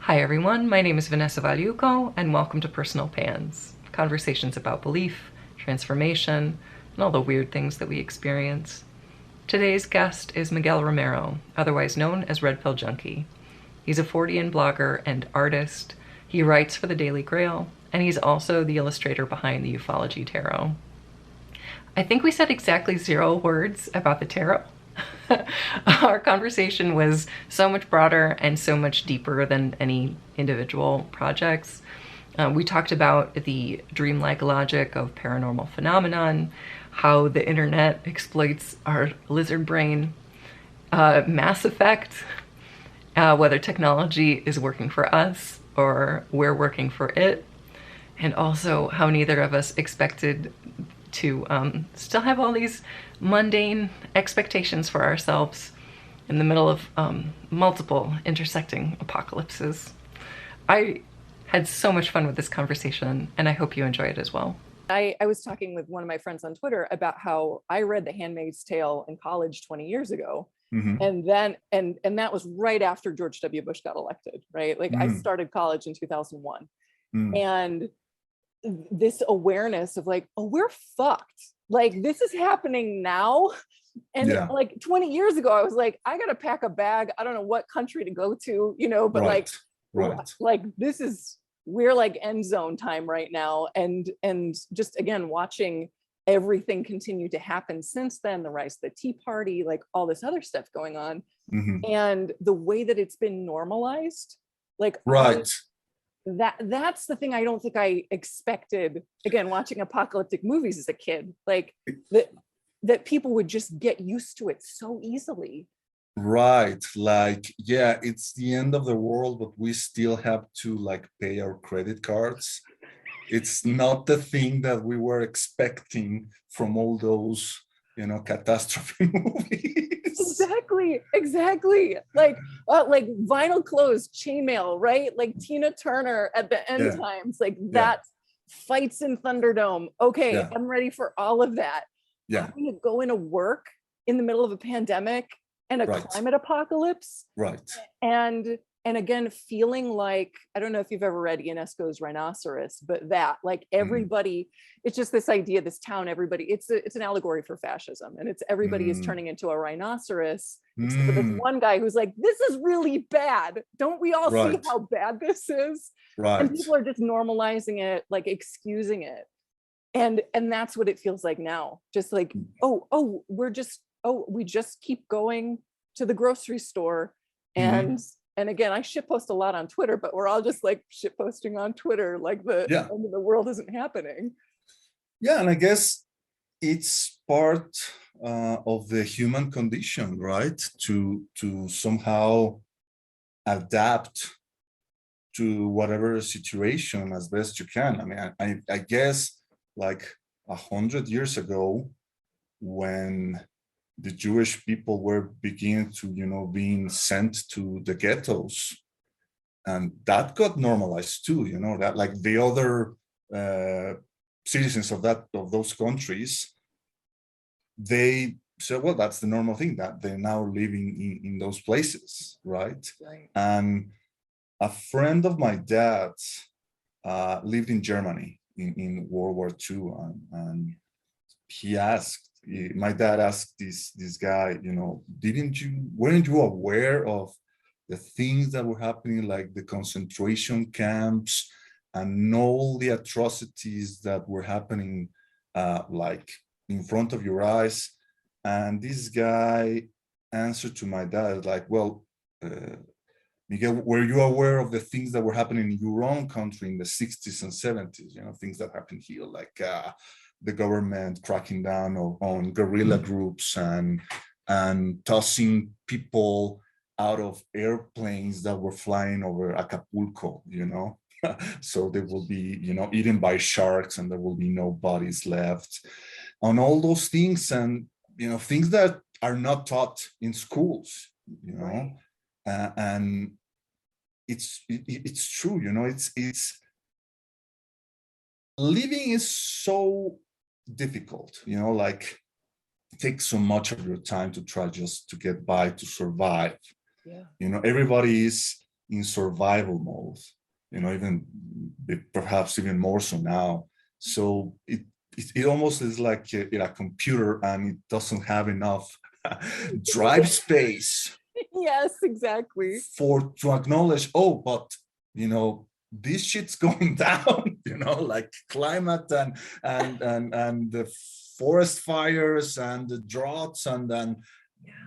Hi everyone, my name is Vanessa Valiuco, and welcome to Personal Pans, conversations about belief, transformation, and all the weird things that we experience. Today's guest is Miguel Romero, otherwise known as Red Pill Junkie. He's a Fortean blogger and artist. He writes for the Daily Grail, and he's also the illustrator behind the Ufology Tarot. I think we said exactly 0 words about the tarot. Our conversation was so much broader and so much deeper than any individual projects. We talked about the dreamlike logic of paranormal phenomenon, how the internet exploits our lizard brain, Mass Effect, whether technology is working for us or we're working for it, and also how neither of us expected to still have all these mundane expectations for ourselves in the middle of multiple intersecting apocalypses. I had so much fun with this conversation, and I hope you enjoy it as well. I was talking with one of my friends on Twitter about how I read The Handmaid's Tale in college 20 years ago. And then and that was right after George W. Bush got elected, right? Like I started college in 2001. And this awareness of like, oh, we're fucked. Like this is happening now. And like 20 years ago, I was like, I gotta pack a bag. I don't know what country to go to, but like this is, we're like end zone time right now. And just again, watching everything continue to happen since then, the rise of the Tea Party, like all this other stuff going on. And the way that it's been normalized, like that's the thing I don't think I expected, again, watching apocalyptic movies as a kid, like that people would just get used to it so easily. Right, like, yeah, it's the end of the world, but we still have to like pay our credit cards. It's not the thing that we were expecting from all those, catastrophe movies. Exactly. Like vinyl clothes, chainmail, right? Like Tina Turner at the end times, like that fights in Thunderdome. Okay, I'm ready for all of that. Having to go into work in the middle of a pandemic and a climate apocalypse. And again, feeling like, I don't know if you've ever read Ionesco's Rhinoceros, but that like everybody, it's just this idea, this town, everybody, it's an allegory for fascism. And it's everybody is turning into a rhinoceros, except for this one guy who's like, this is really bad. Don't we all see how bad this is? And people are just normalizing it, like excusing it. And that's what it feels like now. Just like, we just keep going to the grocery store. And again, I shitpost a lot on Twitter, but we're all just like shitposting on Twitter, like the end of the world isn't happening. Yeah, and I guess it's part of the human condition, right? To somehow adapt to whatever situation as best you can. I mean, I guess like 100 years ago, when the Jewish people were beginning to, being sent to the ghettos, and that got normalized too. That like the other citizens of those countries, they said, well, that's the normal thing, that they're now living in those places, right? And a friend of my dad's lived in Germany in World War II, and he asked, my dad asked this guy, weren't you aware of the things that were happening, like the concentration camps and all the atrocities that were happening like in front of your eyes? And this guy answered to my dad like, well, Miguel, were you aware of the things that were happening in your own country in the 60s and 70s? Things that happened here, like the government cracking down on guerrilla groups and tossing people out of airplanes that were flying over Acapulco, so they will be, eaten by sharks, and there will be no bodies left, on all those things, and things that are not taught in schools, and it's true, it's living is so difficult, like it takes so much of your time to try just to get by, to survive. Everybody is in survival mode, even perhaps even more so now. So it almost is like a computer, and it doesn't have enough drive space. Yes, exactly. To acknowledge, oh, but this shit's going down, like climate and the forest fires and the droughts, and then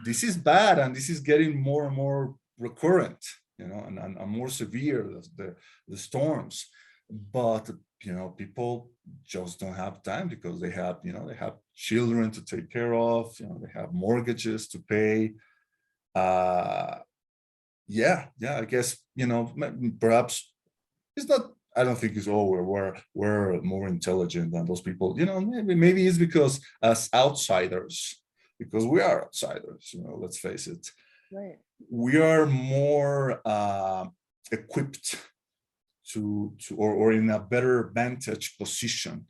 this is bad, and this is getting more and more recurrent, and more severe, the storms. But people just don't have time, because they have children to take care of, they have mortgages to pay. I guess perhaps it's not. I don't think it's we're more intelligent than those people. Maybe it's because as outsiders, because we are outsiders. Let's face it. Right. We are more equipped or in a better vantage position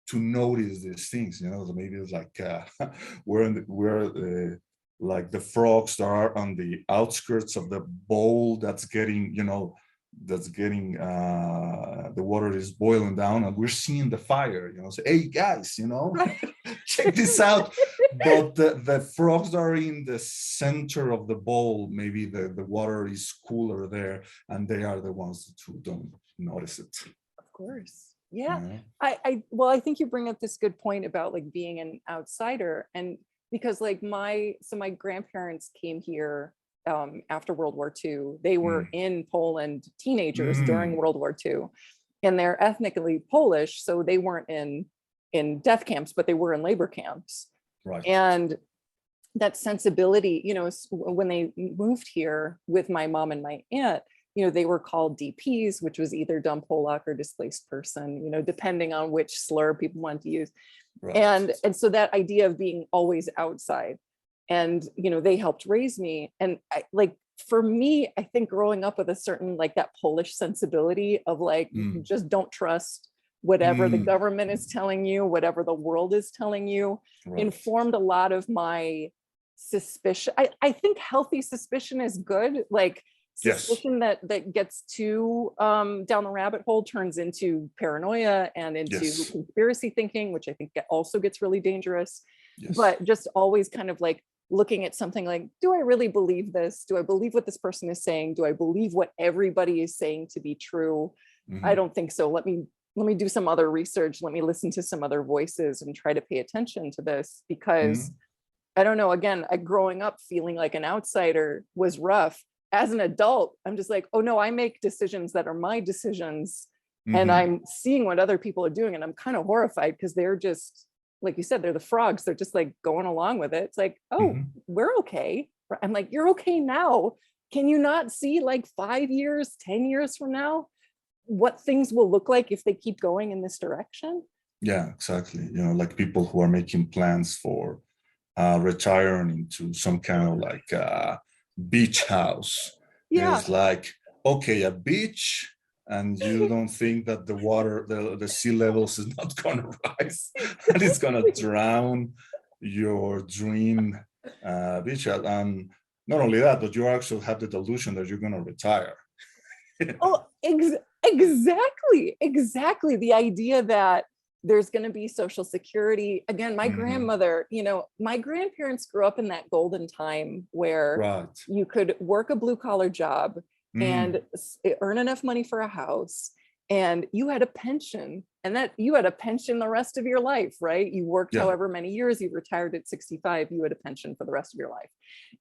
to notice these things. So maybe it's like we're like the frogs that are on the outskirts of the bowl that's getting the water is boiling down, and we're seeing the fire, say, hey guys, check this out. But the frogs are in the center of the bowl. Maybe the water is cooler there, and they are the ones who don't notice it. Of course. Yeah. I think you bring up this good point about like being an outsider, and because like my grandparents came here after World War II. They were in Poland, teenagers during World War II, and they're ethnically Polish, so they weren't in death camps, but they were in labor camps. Right. And that sensibility, when they moved here with my mom and my aunt, they were called DPs, which was either dumb Polak or displaced person, depending on which slur people wanted to use. Right. And so that idea of being always outside, and they helped raise me. And for me, I think growing up with a certain like that Polish sensibility of like just don't trust whatever the government is telling you, whatever the world is telling you, right, informed a lot of my suspicion. I think healthy suspicion is good. Like suspicion that gets too down the rabbit hole turns into paranoia and into conspiracy thinking, which I think also gets really dangerous. But just always kind of like looking at something like, do I really believe this? Do I believe what this person is saying? Do I believe what everybody is saying to be true? I don't think so. Let me do some other research. Let me listen to some other voices and try to pay attention to this, because I don't know, again, growing up feeling like an outsider was rough. As an adult, I'm just like, oh no, I make decisions that are my decisions. And I'm seeing what other people are doing, and I'm kind of horrified because they're just, like you said, they're the frogs. They're just like going along with it. It's like, oh, we're okay. I'm like, you're okay now. Can you not see like 5 years, 10 years from now, what things will look like if they keep going in this direction? Yeah, exactly. Like people who are making plans for retiring into some kind of like beach house. It's like, okay, a beach, and you don't think that the water, the sea levels is not going to rise and it's going to drown your dream beach. And not only that, but you actually have the delusion that you're going to retire. Oh, exactly. The idea that there's going to be Social Security. Again, my grandmother, my grandparents grew up in that golden time where you could work a blue collar job and earn enough money for a house, and you had a pension, and that you had a pension the rest of your life, right? You worked however many years, you retired at 65, you had a pension for the rest of your life.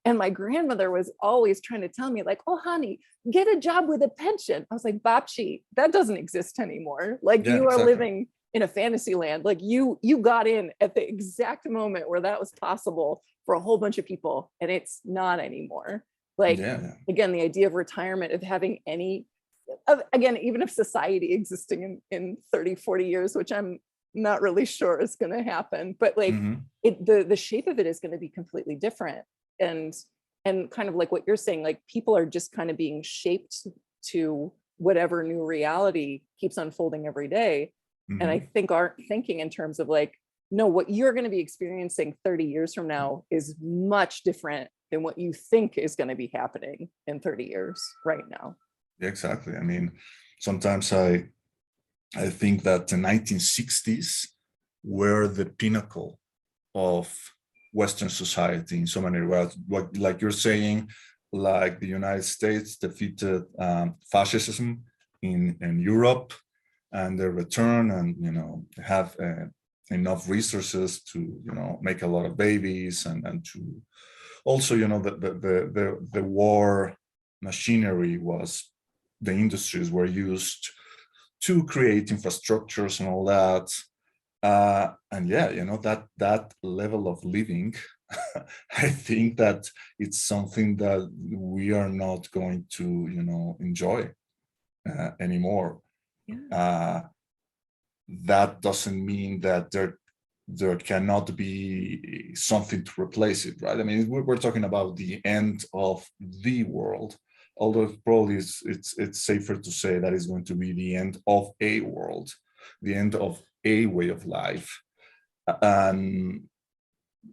And my grandmother was always trying to tell me like, oh honey, get a job with a pension. I was like, Babchi, that doesn't exist anymore. Like you are living in a fantasy land. Like you got in at the exact moment where that was possible for a whole bunch of people, and it's not anymore. Like, again, the idea of retirement, of having again, even if society existing in 30, 40 years, which I'm not really sure is going to happen, but like the shape of it is going to be completely different. And kind of like what you're saying, like people are just kind of being shaped to whatever new reality keeps unfolding every day. And I think aren't thinking in terms of like, no, what you're going to be experiencing 30 years from now is much different than what you think is going to be happening in 30 years right now. Exactly. I mean, sometimes I think that the 1960s were the pinnacle of Western society in so many ways. Like you're saying, like the United States defeated fascism in Europe, and their return, and have enough resources to make a lot of babies, and to also the war machinery was, the industries were used to create infrastructures and all that. And yeah, that level of living, I think that it's something that we are not going to, enjoy anymore. Yeah. That doesn't mean that there cannot be something to replace it, right? I mean, we're talking about the end of the world, although probably it's safer to say that it's going to be the end of a world, the end of a way of life. And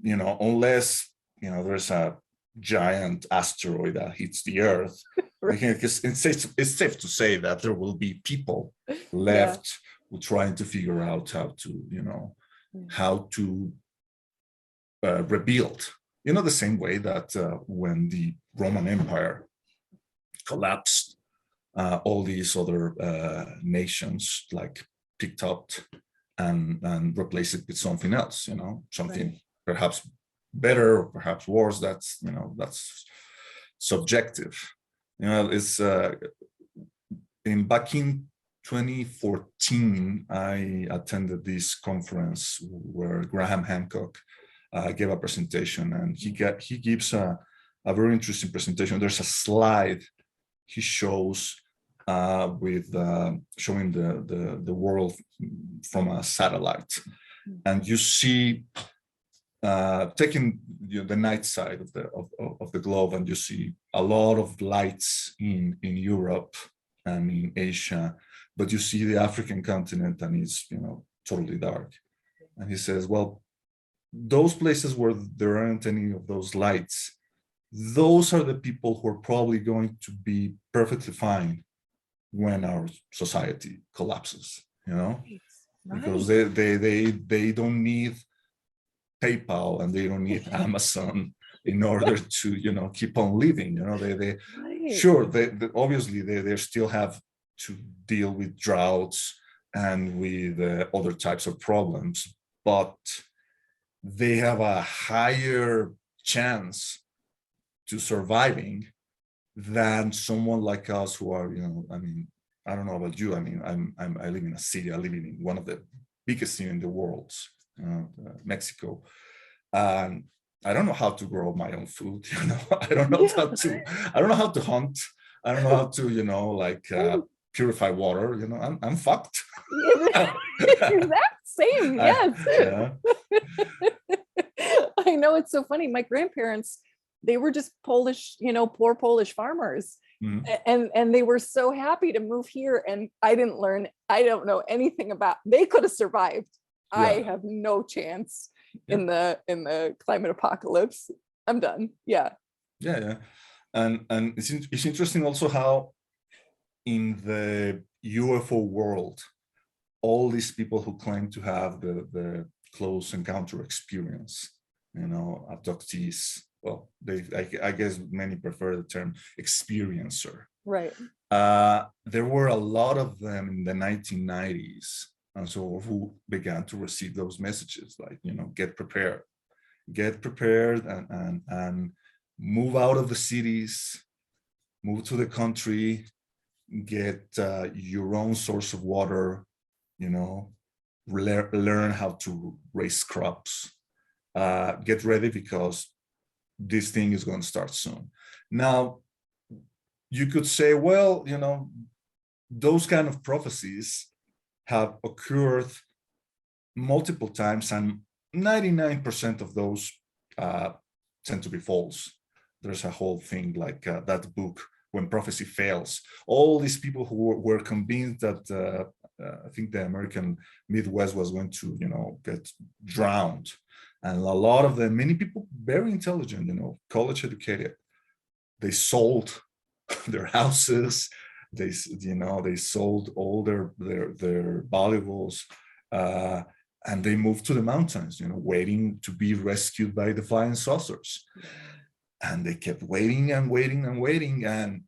unless there's a giant asteroid that hits the Earth, right. I think it's safe to say that there will be people left who trying to figure out how to rebuild. The same way that when the Roman Empire collapsed, all these other nations like picked up and replace it with something else, something right. Perhaps better or perhaps worse. That's subjective. It's back in 2014, I attended this conference where Graham Hancock gave a presentation, and he gives a very interesting presentation. There's a slide he shows with showing the world from a satellite, and you see taking the night side of the globe, and you see a lot of lights in Europe and in Asia, but you see the African continent and it's totally dark. And he says, well, those places where there aren't any of those lights, those are the people who are probably going to be perfectly fine when our society collapses, Right. Because they don't need PayPal and they don't need Amazon in order to keep on living. Right. Sure, they obviously they still have to deal with droughts and with other types of problems, but they have a higher chance to surviving than someone like us who are, I mean, I don't know about you. I mean, I live in a city. I live in one of the biggest cities in the world, Mexico, and I don't know how to grow my own food. I don't know I don't know how to hunt. I don't know how to, purify water. I'm fucked. Exact same. Yes. I know, it's so funny. My grandparents, they were just Polish, poor Polish farmers. Mm-hmm. And they were so happy to move here. And I don't know anything about, they could have survived. Yeah. I have no chance in the climate apocalypse. I'm done. Yeah. And it's interesting also how in the UFO world, all these people who claim to have the close encounter experience, abductees, well, I guess many prefer the term experiencer. Right. There were a lot of them in the 1990s, and so who began to receive those messages like, get prepared and move out of the cities, move to the country, get your own source of water, learn how to raise crops, get ready because this thing is going to start soon. Now, you could say, well, those kind of prophecies have occurred multiple times, and 99% of those tend to be false. There's a whole thing like that book when prophecy fails. All these people who were convinced that I think the American Midwest was going to, get drowned. And a lot of them, many people very intelligent, college educated, they sold their houses, they sold all their valuables, and they moved to the mountains, waiting to be rescued by the flying saucers. And they kept waiting and waiting and waiting, and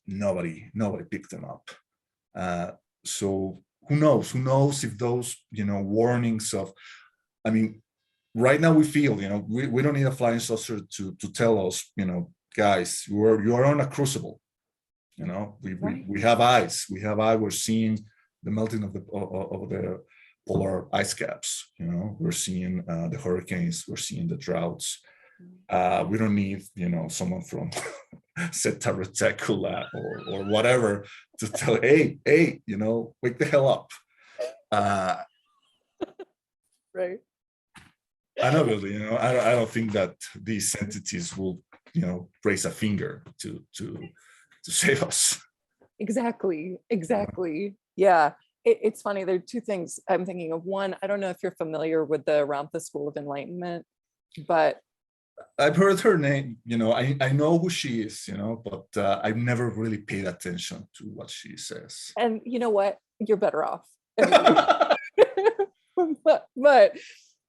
nobody picked them up. So who knows if those warnings of, I mean, right now we feel we don't need a flying saucer to tell us, guys, you are on a crucible. We have eyes. We're seeing the melting of the polar ice caps. We're seeing the hurricanes. We're seeing the droughts. We don't need someone from Zeta Reticuli or whatever to tell, hey, wake the hell up. Right. And obviously, I don't think that these entities will raise a finger to save us. Exactly. Yeah. It's funny. There are two things I'm thinking of. One, I don't know if you're familiar with the Ramtha School of Enlightenment, but I've heard her name. I know who she is, but I've never really paid attention to what she says. And you know what? You're better off. But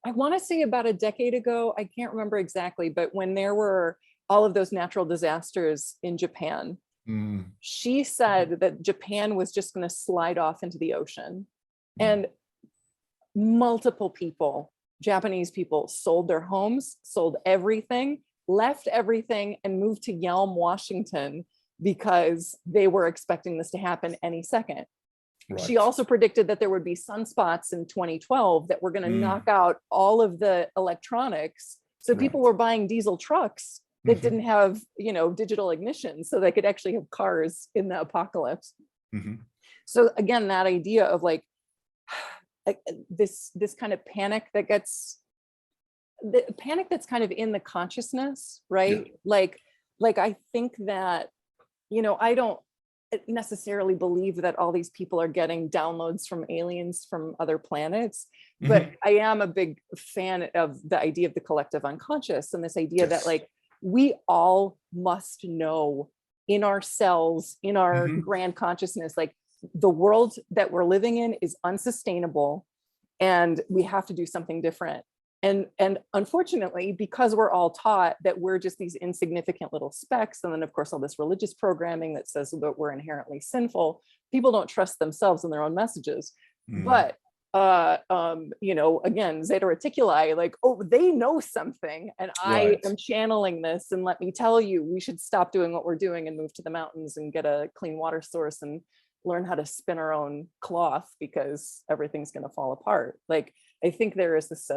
I want to say about a decade ago, I can't remember exactly, but when there were all of those natural disasters in Japan, she said that Japan was just going to slide off into the ocean. And multiple people, Japanese people, sold their homes, sold everything, left everything, and moved to Yelm, Washington, because they were expecting this to happen any second. Right. She also predicted that there would be sunspots in 2012 that were going to knock out all of the electronics. So people were buying diesel trucks that didn't have, digital ignition, so they could actually have cars in the apocalypse. So again, that idea of like this kind of panic that's kind of in the consciousness, right? Yeah. Like I think that, I don't necessarily believe that all these people are getting downloads from aliens from other planets, but I am a big fan of the idea of the collective unconscious, and this idea that like we all must know in ourselves, in our grand consciousness, like the world that we're living in is unsustainable and we have to do something different. And unfortunately, because we're all taught that we're just these insignificant little specks, and then of course all this religious programming that says that we're inherently sinful, people don't trust themselves and their own messages. But again, Zeta Reticuli, like, oh, they know something, and I am channeling this, and let me tell you, we should stop doing what we're doing and move to the mountains and get a clean water source and learn how to spin our own cloth, because everything's going to fall apart. Like, I think there is this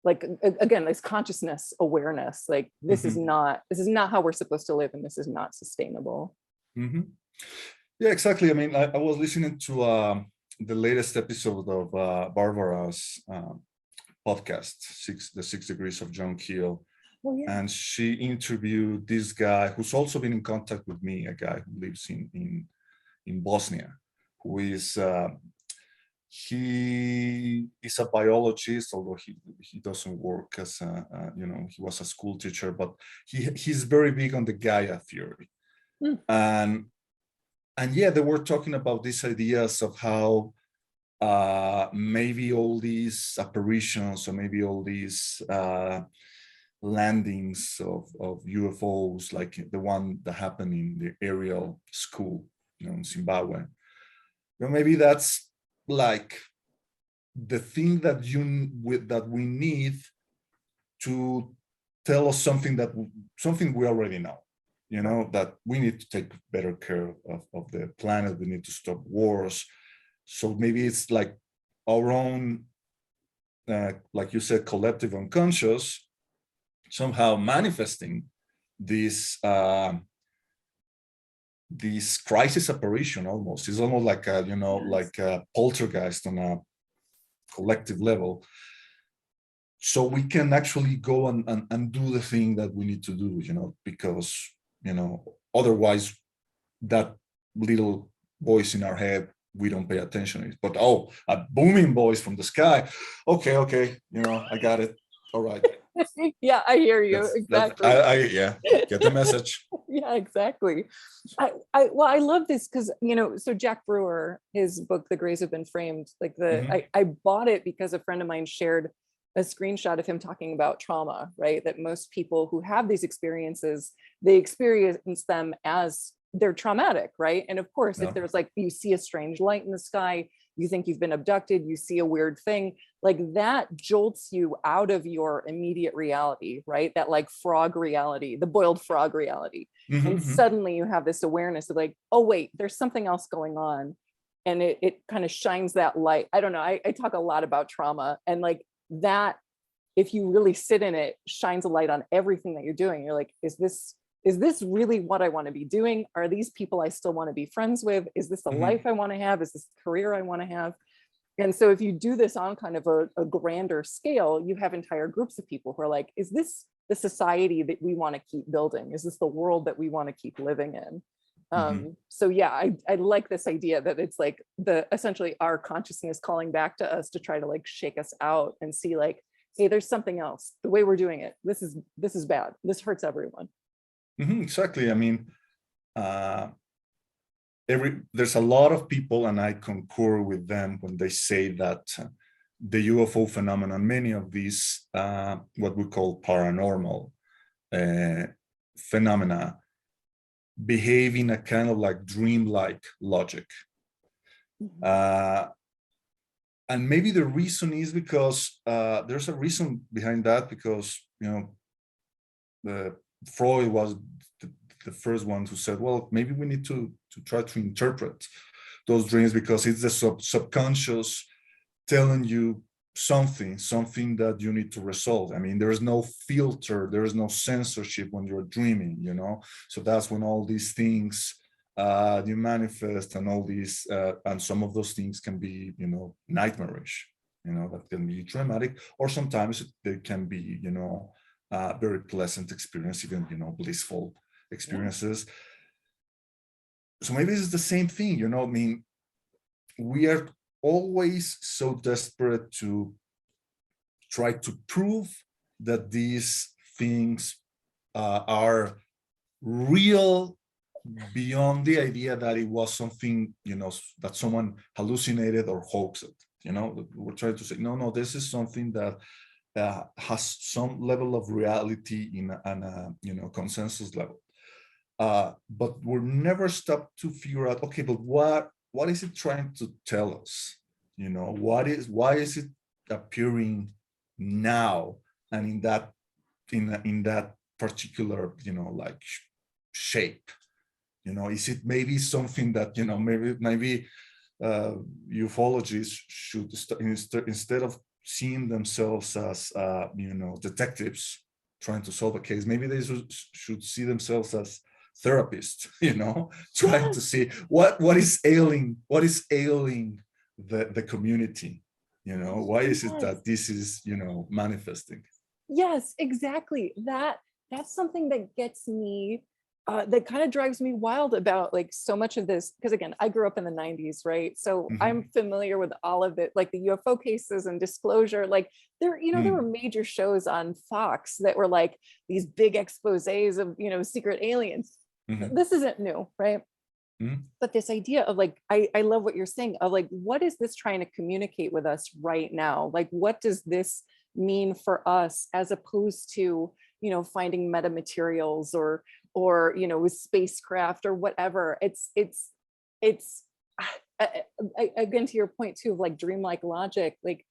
again, this consciousness awareness, like this is not how we're supposed to live, and this is not sustainable. Yeah, exactly. I mean, I was listening to the latest episode of Barbara's podcast, The 6 Degrees of John Keel. Oh, yeah. And she interviewed this guy who's also been in contact with me, a guy who lives in Bosnia, who is he is a biologist, although he doesn't work as he was a school teacher, but he's very big on the Gaia theory. And yeah, they were talking about these ideas of how maybe all these apparitions, or maybe all these landings of UFOs, like the one that happened in the Ariel school, in Zimbabwe, maybe that's like the thing that we need to tell us something we already know, that we need to take better care of the planet. We need to stop wars. So maybe it's like our own, like you said, collective unconscious somehow manifesting this crisis apparition. Almost, it's almost like a like a poltergeist on a collective level, so we can actually go and do the thing that we need to do, because otherwise that little voice in our head, we don't pay attention to it. But oh, a booming voice from the sky. Okay, I got it. All right. Yeah, I hear you. Exactly. Yeah, get the message. Yeah, exactly. I love this because, so Jack Brewer, his book, The Grays Have Been Framed, like I bought it because a friend of mine shared a screenshot of him talking about trauma, right? That most people who have these experiences, they experience them as they're traumatic, right? And of course, if there's like, you see a strange light in the sky, you think you've been abducted, you see a weird thing, like that jolts you out of your immediate reality, right? That like frog reality, the boiled frog reality. And suddenly you have this awareness of like, oh wait, there's something else going on. And it kind of shines that light. I don't know, I talk a lot about trauma, and like that, if you really sit in it, shines a light on everything that you're doing. You're like, is this really what I want to be doing? Are these people I still want to be friends with? Is this the life I want to have? Is this the career I want to have? And so if you do this on kind of a grander scale, you have entire groups of people who are like, is this the society that we want to keep building? Is this the world that we want to keep living in? So yeah, I like this idea that it's like essentially our consciousness calling back to us to try to like shake us out and see like, hey, there's something else. The way we're doing it, this is bad. This hurts everyone. Exactly. I mean, there's a lot of people, and I concur with them when they say that the UFO phenomenon, many of these what we call paranormal phenomena, behave in a kind of like dreamlike logic. And maybe the reason is because there's a reason behind that, because Freud was the first one who said, well, maybe we need to try to interpret those dreams, because it's the subconscious telling you something that you need to resolve. I mean, there is no filter, there is no censorship when you're dreaming, so that's when all these things you manifest, and all these and some of those things can be nightmarish, that can be traumatic, or sometimes they can be very pleasant experience, even blissful experiences. So maybe it's the same thing, I mean, we are always so desperate to try to prove that these things are real, beyond the idea that it was something that someone hallucinated or hoaxed it. We're trying to say no, this is something that has some level of reality and a consensus level, but we're never stopped to figure out, okay, but what is it trying to tell us? Why is it appearing now and in that particular like shape? Is it maybe something that maybe ufologists should instead of seeing themselves as detectives trying to solve a case, maybe they should see themselves as therapists, trying to see what is ailing the community, why is it that this is manifesting? Yes, exactly. That's something that gets me that kind of drives me wild about like so much of this, because again, I grew up in the 90s, right? So I'm familiar with all of it, like the UFO cases and Disclosure. Like there were major shows on Fox that were like these big exposés of secret aliens. This isn't new, right? But this idea of like, I love what you're saying of like, what is this trying to communicate with us right now? Like, what does this mean for us, as opposed to finding metamaterials or with spacecraft or whatever? It's again, to your point too, of like dreamlike logic, like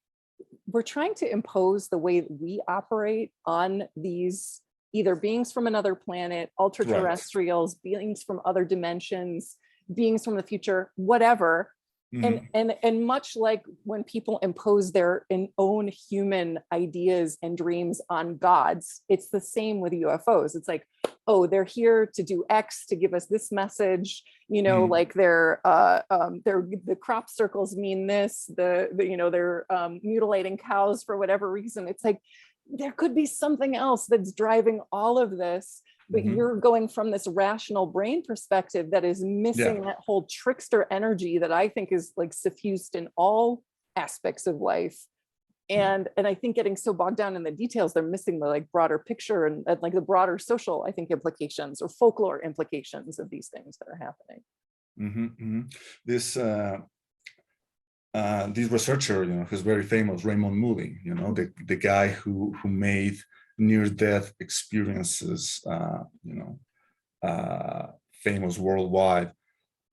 we're trying to impose the way that we operate on these either beings from another planet, ultra terrestrials, beings from other dimensions, beings from the future, whatever. And much like when people impose their own human ideas and dreams on gods, it's the same with UFOs. It's like, oh, they're here to do X, to give us this message, like the crop circles mean this, they're mutilating cows for whatever reason. It's like, there could be something else that's driving all of this but you're going from this rational brain perspective that is missing that whole trickster energy that I think is like suffused in all aspects of life. And I think getting so bogged down in the details, they're missing the like broader picture and like the broader social, I think, implications or folklore implications of these things that are happening. This researcher, who's very famous, Raymond Moody, the guy who made near-death experiences, famous worldwide.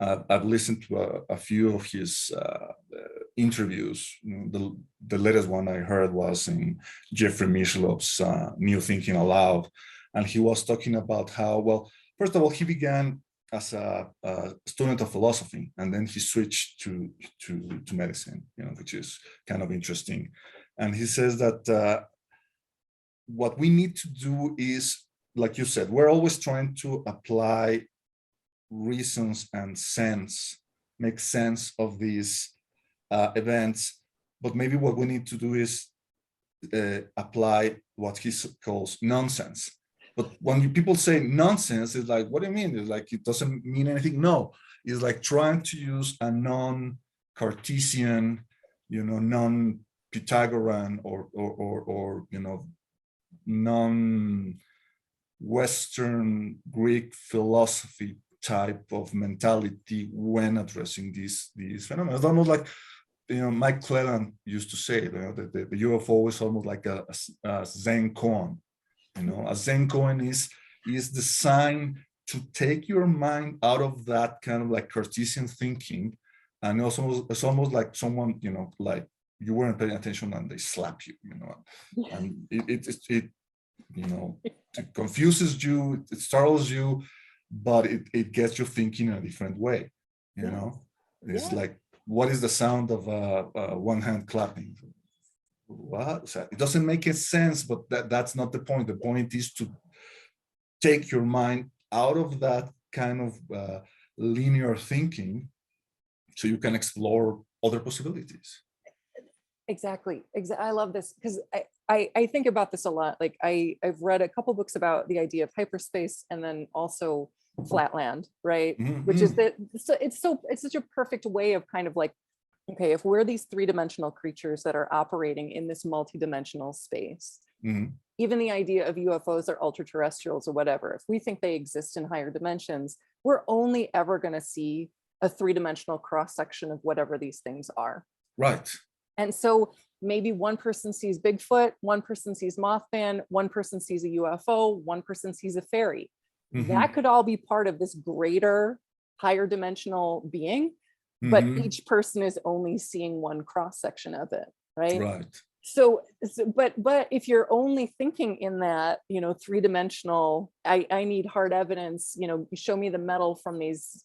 I've listened to a few of his interviews. The latest one I heard was in Jeffrey Mishlow's New Thinking Aloud, and he was talking about how, well, first of all, he began as a student of philosophy, and then he switched to medicine, which is kind of interesting. And he says that what we need to do is, like you said, we're always trying to apply reasons and make sense of these events, but maybe what we need to do is apply what he calls nonsense. But when people say nonsense, it's like, what do you mean? It's like, it doesn't mean anything. No, it's like trying to use a non-Cartesian, non-Pythagorean or non-Western Greek philosophy type of mentality when addressing these phenomena. It's almost like, Mike Cleland used to say, that the UFO is almost like a Zen koan. A Zen koan is designed to take your mind out of that kind of like Cartesian thinking, and also it's almost like someone, like you weren't paying attention and they slap you, and it confuses you, it startles you, but it gets you thinking in a different way. It's like, what is the sound of one hand clapping? What? It doesn't make any sense, but that's not the point. The point is to take your mind out of that kind of linear thinking so you can explore other possibilities. Exactly. I love this because I think about this a lot. Like I've read a couple books about the idea of hyperspace and then also flatland, right? Which is that it's such a perfect way of kind of like, okay, if we're these three-dimensional creatures that are operating in this multi-dimensional space, even the idea of UFOs or ultra-terrestrials or whatever, if we think they exist in higher dimensions, we're only ever going to see a three-dimensional cross-section of whatever these things are. Right. And so maybe one person sees Bigfoot, one person sees Mothman, one person sees a UFO, one person sees a fairy. That could all be part of this greater, higher dimensional being, but each person is only seeing one cross-section of it, right? Right. So but if you're only thinking in that, three-dimensional, I need hard evidence, show me the metal from these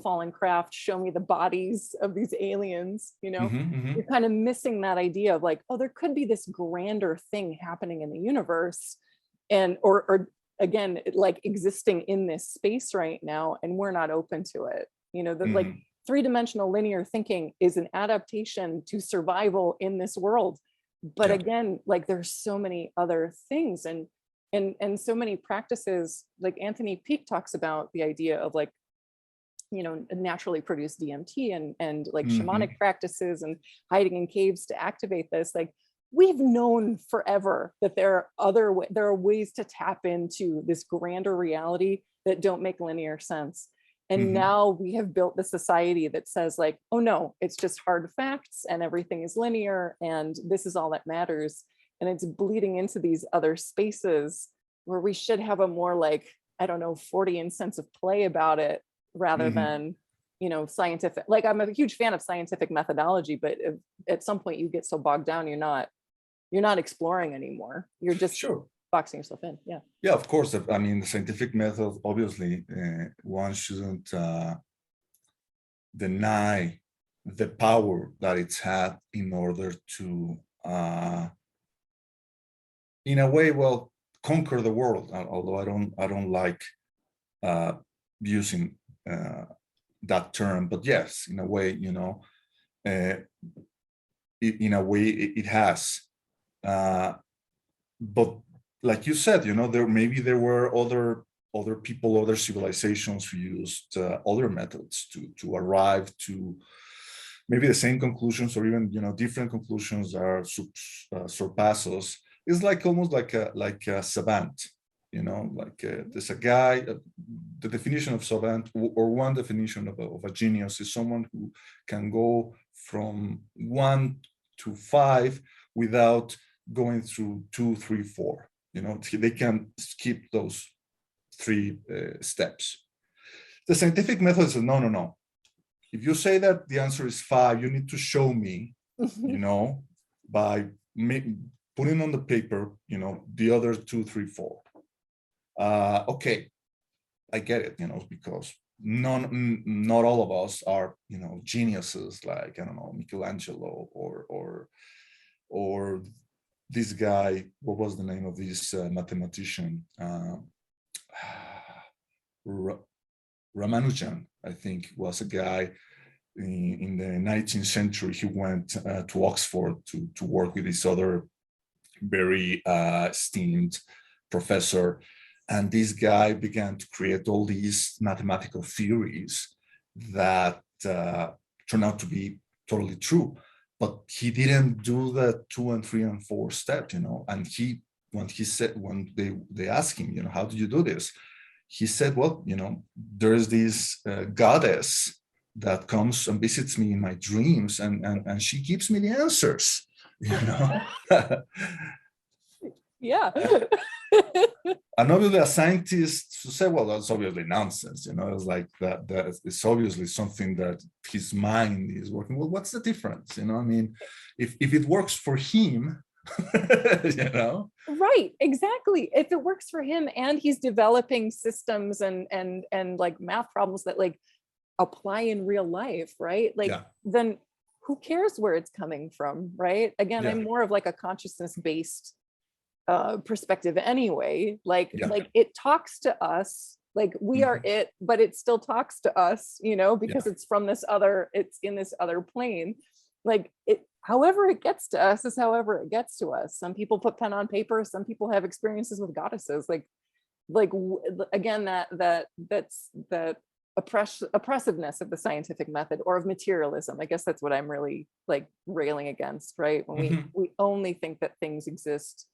fallen craft, show me the bodies of these aliens, you're kind of missing that idea of like, oh, there could be this grander thing happening in the universe, and or again, like existing in this space right now, and we're not open to it. Like three-dimensional linear thinking is an adaptation to survival in this world. But again, like there's so many other things and so many practices, like Anthony Peake talks about the idea of like, naturally produced DMT and like shamanic practices and hiding in caves to activate this. Like we've known forever that there are ways to tap into this grander reality that don't make linear sense. And now we have built the society that says like, oh no, it's just hard facts and everything is linear and this is all that matters. And it's bleeding into these other spaces where we should have a more like, I don't know, Fortean sense of play about it rather than, scientific. Like I'm a huge fan of scientific methodology, but if, at some point you get so bogged down, you're not exploring anymore. You're just boxing yourself in. Yeah, of course. I mean, the scientific method, obviously, one shouldn't deny the power that it's had in order to, in a way, well, conquer the world. Although I don't like using that term, but yes, in a way, in a way, it has. But like you said, there were other other people, other civilizations used other methods to arrive to maybe the same conclusions, or even different conclusions are surpass us. It's like almost like a savant, there's a guy. The definition of savant, or one definition of a genius, is someone who can go from 1 to 5 without going through 2, 3, 4. They can skip those 3 steps. The scientific method says no. If you say that the answer is 5, you need to show me, by putting on the paper, the other 2, 3, 4. Okay, I get it, because not all of us are, geniuses like, I don't know, Michelangelo or this guy. What was the name of this mathematician? Ramanujan, I think, was a guy in the 19th century. He went to Oxford to work with this other very esteemed professor. And this guy began to create all these mathematical theories that turned out to be totally true. But he didn't do the 2 and 3 and 4 steps, And when they asked him, how do you do this? He said, well, there's this goddess that comes and visits me in my dreams, and she gives me the answers, Yeah. And obviously a scientist who said, well, that's obviously nonsense, it's like that it's obviously something that his mind is working. Well, what's the difference? If it works for him, Right, exactly. If it works for him and he's developing systems and like math problems that like apply in real life, right? Then who cares where it's coming from, right? Again, I'm more of like a consciousness-based perspective anyway. Like it talks to us, like we are it, but it still talks to us, because it's from this other, it's in this other plane. Like it, however it gets to us is however it gets to us. Some people put pen on paper, some people have experiences with goddesses. Again, that's that oppressiveness of the scientific method, or of materialism. I guess that's what I'm really like railing against, right? When we only think that things exist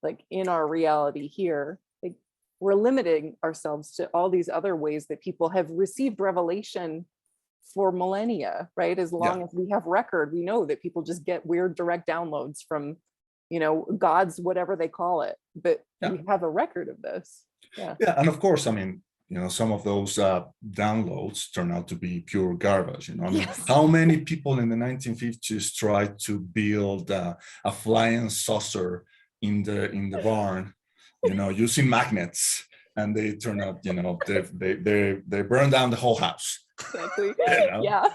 like in our reality here, like we're limiting ourselves to all these other ways that people have received revelation for millennia, right? As long as we have record, we know that people just get weird direct downloads from, gods, whatever they call it, but we have a record of this. Yeah, and of course, some of those downloads turn out to be pure garbage. How many people in the 1950s tried to build a flying saucer in the barn, using magnets, and they turn out, they burn down the whole house. Exactly. Yeah.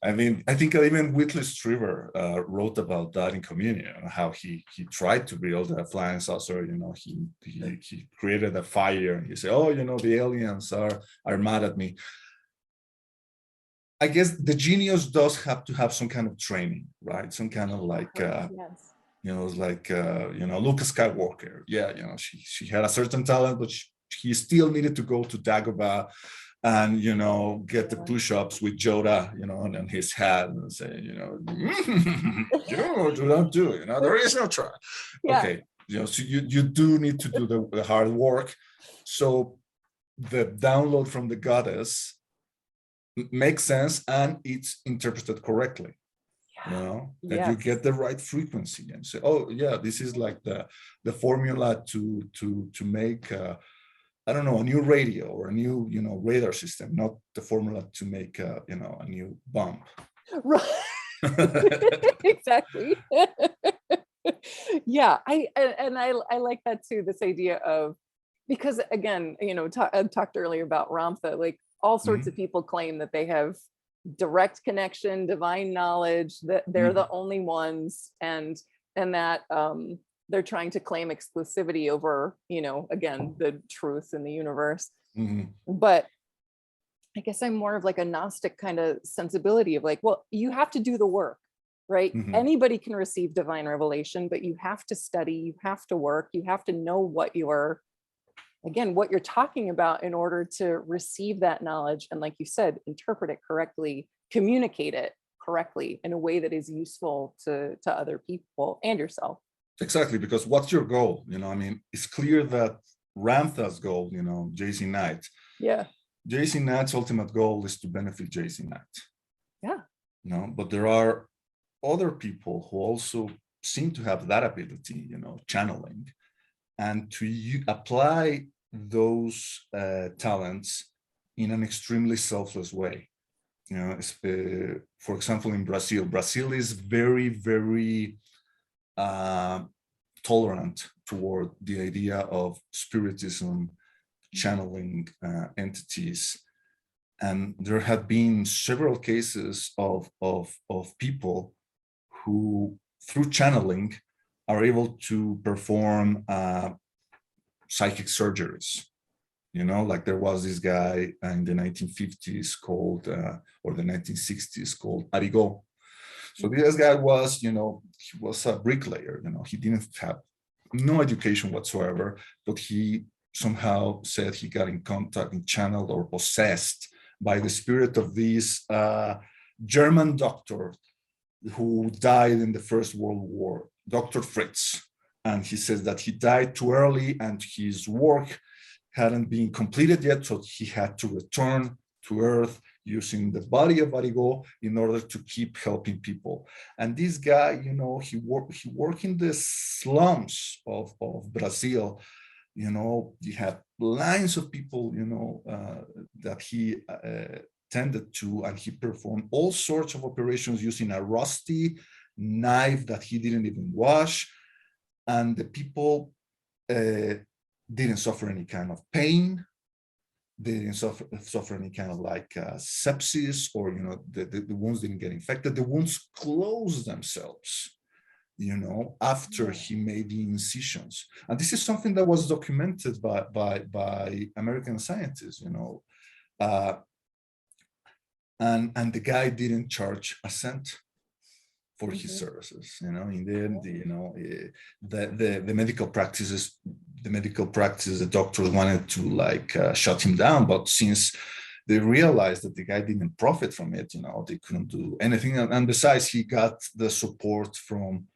I think even Whitley Strieber wrote about that in Communion, how he tried to build a flying saucer. He created a fire, and he said, oh, the aliens are mad at me. I guess the genius does have to have some kind of training, right? Some kind of like it's like Luke Skywalker. She had a certain talent, but he still needed to go to Dagobah and get the push-ups with Yoda, on his head, and say, do not do, there is no try. Okay, so you do need to do the hard work. So the download from the goddess makes sense, and it's interpreted correctly. That you get the right frequency and say, oh yeah, this is like the formula to make I don't know, a new radio or a new radar system, not the formula to make a new bomb. Right. Exactly. Yeah, I like that too, this idea of, because again, I talked earlier about Ramtha, like all sorts of people claim that they have direct connection, divine knowledge, that they're the only ones, and that they're trying to claim exclusivity over, again, the truth in the universe. But I guess I'm more of like a Gnostic kind of sensibility of like, well, you have to do the work, right? Anybody can receive divine revelation, but you have to study, you have to work, you have to know what you're again, what you're talking about in order to receive that knowledge. And like you said, interpret it correctly, communicate it correctly in a way that is useful to other people and yourself. Exactly, because what's your goal? I mean, it's clear that Ramtha's goal, JC Knight. Yeah. JC Knight's ultimate goal is to benefit JC Knight. Yeah. But there are other people who also seem to have that ability, channeling, and to apply those talents in an extremely selfless way. For example, in Brazil is very, very tolerant toward the idea of spiritism, channeling entities. And there have been several cases of people who, through channeling, are able to perform psychic surgeries. Like there was this guy in the 1950s called, or the 1960s called Arigo. So this guy was, he was a bricklayer, he didn't have no education whatsoever, but he somehow said he got in contact and channeled or possessed by the spirit of this German doctor who died in the First World War, Dr. Fritz. And he says that he died too early and his work hadn't been completed yet, so he had to return to Earth using the body of Arigo in order to keep helping people. And this guy, he worked in the slums of Brazil. You have lines of people, that he tended to, and he performed all sorts of operations using a rusty knife that he didn't even wash. And the people didn't suffer any kind of pain. They didn't suffer any kind of sepsis, or the wounds didn't get infected. The wounds closed themselves, after he made the incisions. And this is something that was documented by American scientists, and the guy didn't charge a cent for his services. In the end, the medical practices, the doctor wanted to shut him down, but since they realized that the guy didn't profit from it, they couldn't do anything. And besides, he got the support from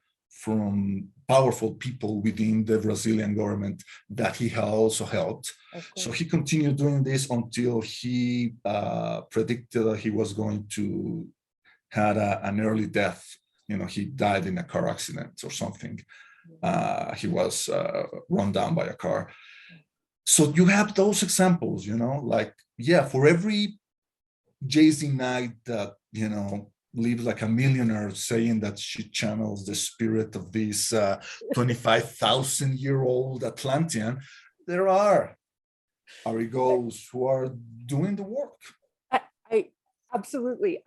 powerful people within the Brazilian government that he had also helped. So he continued doing this until he predicted that he was going to have an early death. He died in a car accident or something. He was run down by a car. So you have those examples, for every JC Knight that, lives like a millionaire saying that she channels the spirit of this 25,000-year-old Atlantean, there are Arigos who are doing the work. I absolutely.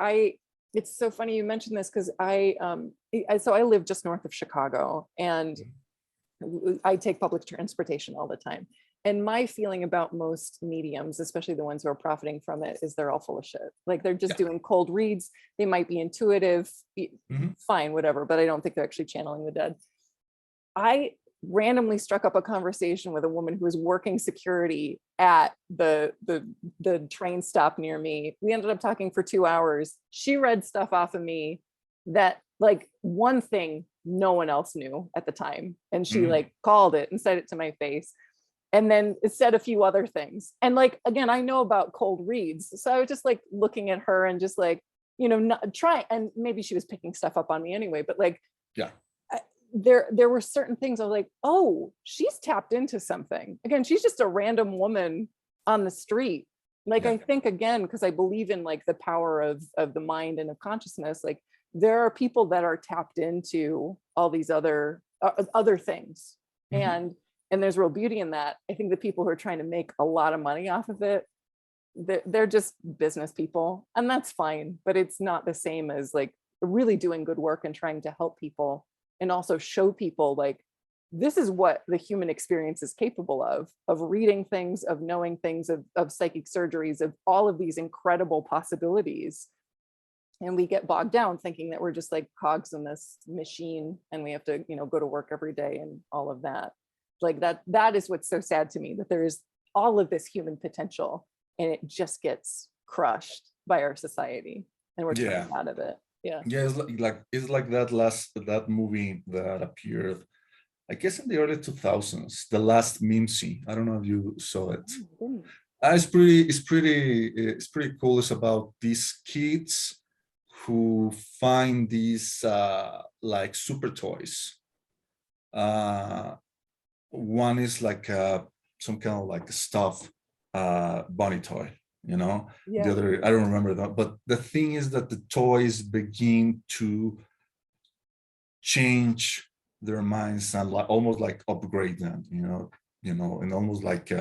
It's so funny you mentioned this, because I live just north of Chicago, and I take public transportation all the time. And my feeling about most mediums, especially the ones who are profiting from it, is they're all full of shit. Like they're just doing cold reads. They might be intuitive, fine, whatever, but I don't think they're actually channeling the dead. I randomly struck up a conversation with a woman who was working security at the train stop near me. We ended up talking for 2 hours. She read stuff off of me that, one thing no one else knew at the time. And she called it and said it to my face. And then it said a few other things. And again, I know about cold reads. So I was just looking at her and just not try. And maybe she was picking stuff up on me anyway, but there were certain things I was like, oh, she's tapped into something. Again, she's just a random woman on the street. I think, again, because I believe in the power of the mind and of consciousness, there are people that are tapped into all these other things. And there's real beauty in that. I think the people who are trying to make a lot of money off of it, they're just business people, and that's fine, but it's not the same as really doing good work and trying to help people, and also show people this is what the human experience is capable of reading things, of knowing things, of psychic surgeries, of all of these incredible possibilities. And we get bogged down thinking that we're just cogs in this machine, and we have to, go to work every day and all of that. That is what's so sad to me, that there is all of this human potential, and it just gets crushed by our society, and we're trying out of it. Yeah, it's like that movie that appeared, I guess, in the early 2000s, The Last Mimsy. I don't know if you saw it. It's pretty cool. It's about these kids who find these like super toys. One is like some kind of like a stuffed bunny toy, you know. The other, I don't remember that, but the thing is that the toys begin to change their minds and almost like upgrade them, you know, and almost like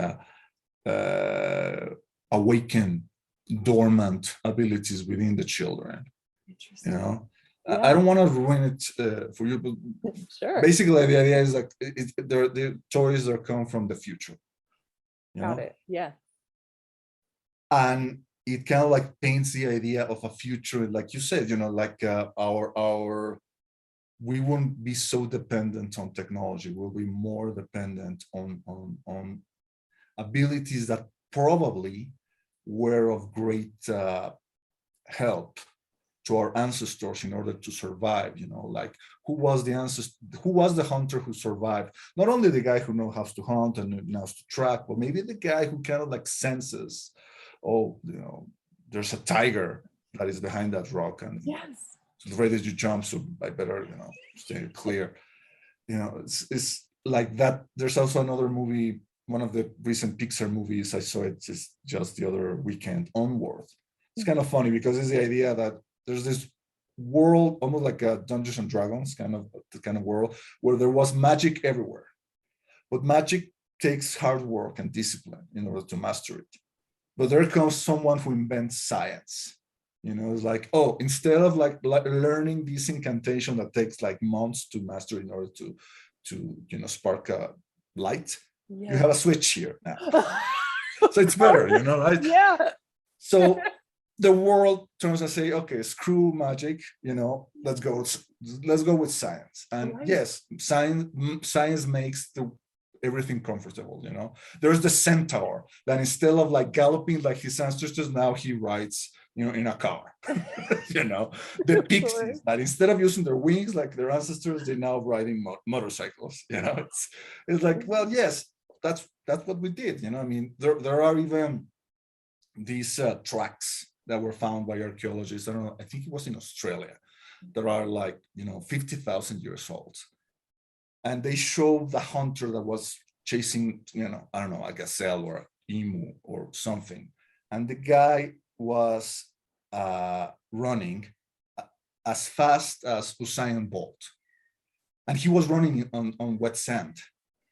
awaken dormant abilities within the children. You know, I don't want to ruin it for you, but basically the idea is like the toys that come from the future. You know? Yeah. And it kind of like paints the idea of a future, like you said, you know, like we won't be so dependent on technology. We'll be more dependent on abilities that probably were of great help to our ancestors in order to survive. You know, like who was the hunter who survived? Not only the guy who knows how to hunt and knows to track, but maybe the guy who kind of like senses, oh, you know, there's a tiger that is behind that rock, and it's ready to jump, so I better, you know, stay clear. You know, it's like that. There's also another movie, one of the recent Pixar movies, I saw it just the other weekend, Onward. It's kind of funny because it's the idea that there's this world, almost like a Dungeons and Dragons kind of world, where there was magic everywhere. But magic takes hard work and discipline in order to master it. But there comes someone who invents science. You know, it's like, oh, instead of like learning this incantation that takes like months to master in order to you know, spark a light, you have a switch here now. So it's better, you know, right? Yeah. So the world turns and say, okay, screw magic, you know, let's go with science. And yes, science makes everything comfortable, you know. There's the centaur that instead of like galloping like his ancestors, now he rides, you know, in a car. You know, the pixies that instead of using their wings like their ancestors, they're now riding motorcycles. You know, it's like, well, yes, that's what we did. You know, I mean, there are even these tracks that were found by archaeologists. I don't know, I think it was in Australia. There are like, you know, 50,000 years old. And they show the hunter that was chasing, you know, I don't know, a gazelle or an emu or something. And the guy was running as fast as Usain Bolt. And he was running on wet sand,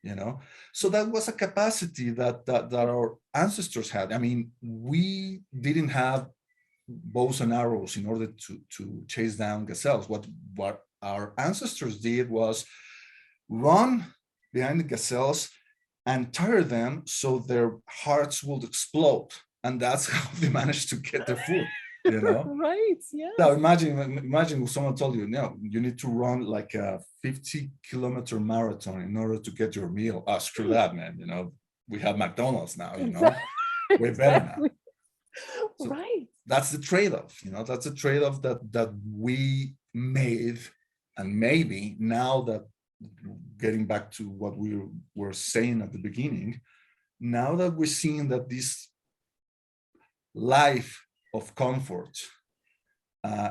you know. So that was a capacity that our ancestors had. I mean, we didn't have bows and arrows in order to chase down gazelles. What our ancestors did was run behind the gazelles and tire them so their hearts would explode. And that's how they managed to get their food, you know? Right, yeah. Now imagine if someone told you, no, you need to run like a 50-kilometer marathon in order to get your meal. Oh, screw that, man. You know, we have McDonald's now, you know, way better now. So that's the trade-off, you know, that's a trade-off that we made. And maybe now that, getting back to what we were saying at the beginning, now that we're seeing that this life of comfort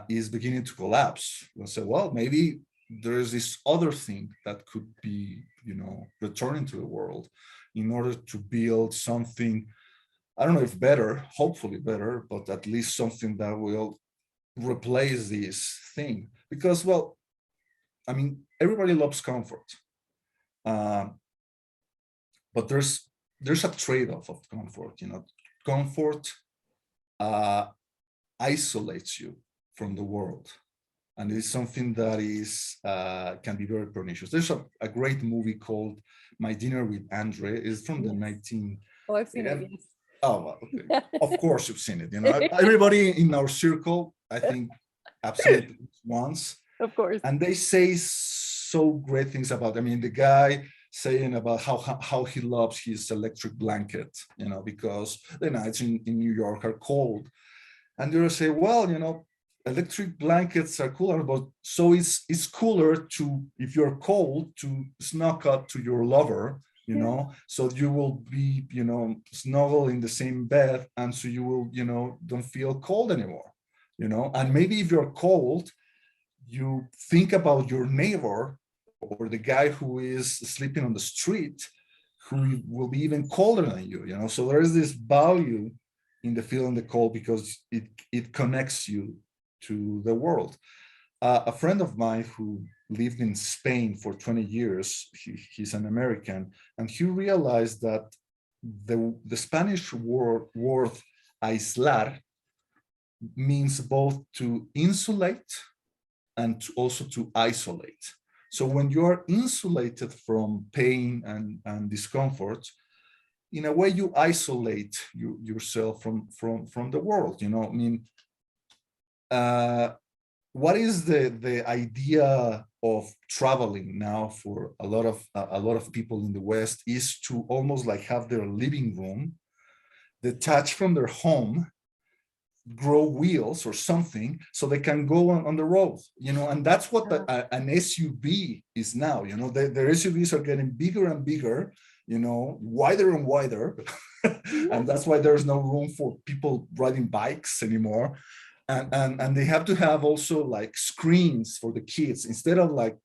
is beginning to collapse, we'll say, well, maybe there's this other thing that could be, you know, returning to the world in order to build something, I don't know if better, hopefully better, but at least something that will replace this thing. Because, well, I mean, everybody loves comfort. But there's a trade-off of comfort, you know. Comfort isolates you from the world, and it's something that is can be very pernicious. There's a great movie called My Dinner with Andre. It's from the 19. Oh, I've seen it. Yes. Oh, well, okay. Of course you've seen it. You know, everybody in our circle, I think, I've seen it once. Of course. And they say so great things about. I mean, the guy saying about how he loves his electric blanket, because the nights in New York are cold. And they will say, well, electric blankets are cooler, but so it's cooler to, if you're cold, to snug up to your lover, so you will be, snuggle in the same bed, and so you will, don't feel cold anymore, and maybe if you're cold, you think about your neighbor or the guy who is sleeping on the street, who will be even colder than you, so there is this value in the feeling the cold, because it connects you to the world. A friend of mine who lived in Spain for 20 years, he's an American, and he realized that the Spanish word aislar means both to insulate and also to isolate. So when you are insulated from pain and discomfort, in a way you isolate yourself from the world. What is the idea of traveling now for a lot of people in the West is to almost like have their living room detached from their home, grow wheels or something so they can go on the road, and that's what an SUV is now. The SUVs are getting bigger and bigger, wider and wider, and that's why there's no room for people riding bikes anymore. And they have to have also like screens for the kids, instead of like,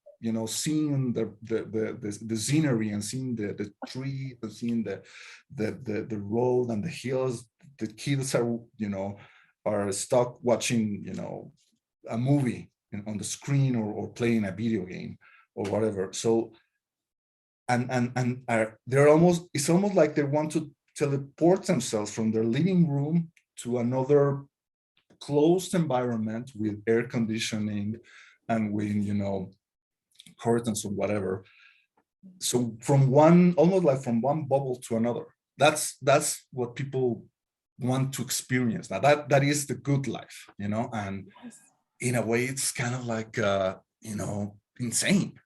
seeing the scenery and seeing the tree and seeing the road and the hills. The kids are stuck watching, a movie on the screen, or playing a video game or whatever. So, it's almost like they want to teleport themselves from their living room to another closed environment with air conditioning and with, curtains or whatever. So almost like from one bubble to another. That's what people want to experience. Now that is the good life, and in a way it's kind of like, insane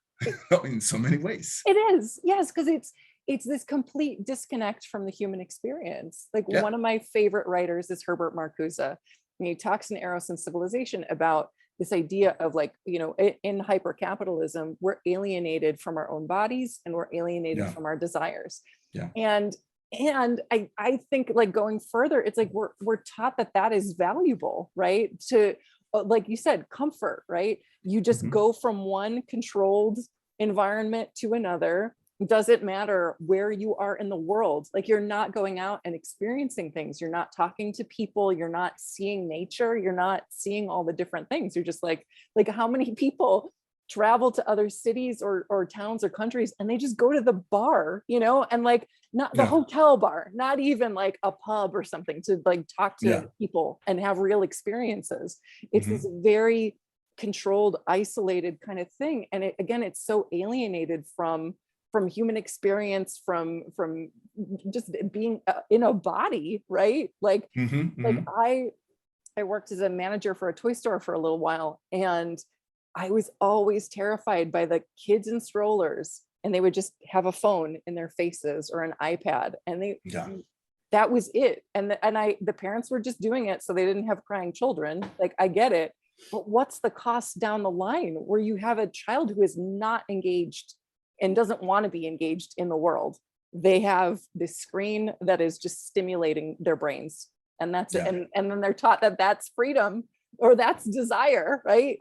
in so many ways. It is, yes, because it's this complete disconnect from the human experience. Like, one of my favorite writers is Herbert Marcuse. And he talks in Eros and Civilization about this idea of like, in hypercapitalism, we're alienated from our own bodies and we're alienated from our desires. Yeah. And I think, like, going further, it's like we're taught that is valuable, right? To, like you said, comfort, right? You just go from one controlled environment to another. Doesn't matter where you are in the world. Like, you're not going out and experiencing things. You're not talking to people. You're not seeing nature. You're not seeing all the different things. You're just like how many people travel to other cities or towns or countries and they just go to the bar, and like not the hotel bar, not even like a pub or something, to like talk to people and have real experiences. It's this very controlled, isolated kind of thing. And it's so alienated from human experience, from just being in a body, right? Like, like I worked as a manager for a toy store for a little while, and I was always terrified by the kids in strollers, and they would just have a phone in their faces or an iPad, and that was it. And the parents were just doing it so they didn't have crying children. Like, I get it, but what's the cost down the line where you have a child who is not engaged and doesn't want to be engaged in the world? They have this screen that is just stimulating their brains, and that's it. And then they're taught that that's freedom or that's desire, right?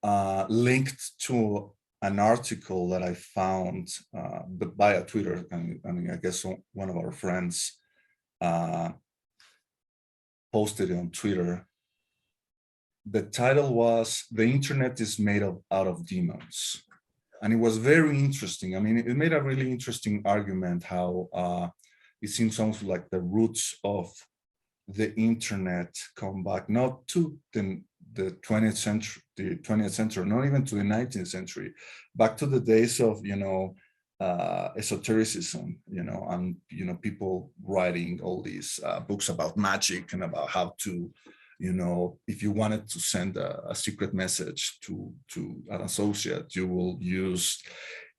I linked to an article that I found via Twitter. I guess one of our friends posted it on Twitter. The title was "The Internet is Made out of Demons." And it was very interesting. I mean, it made a really interesting argument how it seems almost like the roots of the internet come back not to the 20th century, not even to the 19th century, back to the days of, esotericism, and, people writing all these books about magic and about how to, if you wanted to send a secret message to an associate, you will use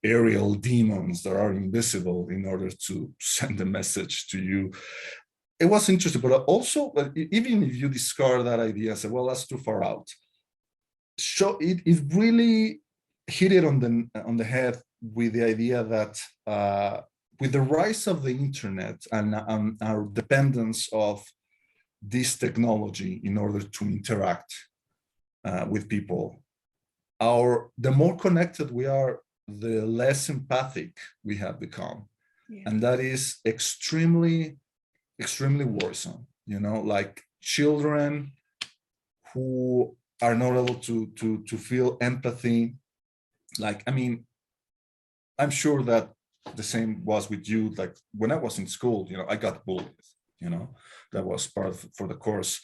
aerial demons that are invisible in order to send a message to you. It was interesting, but also, even if you discard that idea, say, well, that's too far out. So it really hit it on the head with the idea that with the rise of the internet and our dependence of this technology in order to interact with people, the more connected we are, the less empathic we have become. Yeah. And that is extremely, extremely worrisome. Like children who are not able to feel empathy. Like, I mean, I'm sure that the same was with you. Like when I was in school, I got bullied, that was part for the course.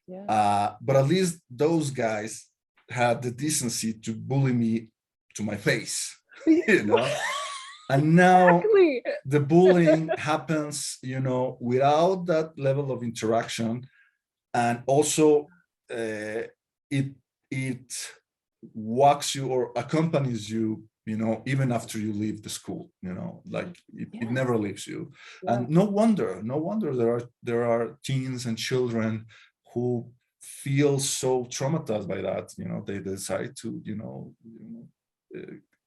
Yeah. But at least those guys had the decency to bully me to my face, And now exactly. The bullying happens, without that level of interaction. And also it walks you or accompanies you, even after you leave the school, like it never leaves you. Yeah. And no wonder there are teens and children who feel so traumatized by that, they decide to,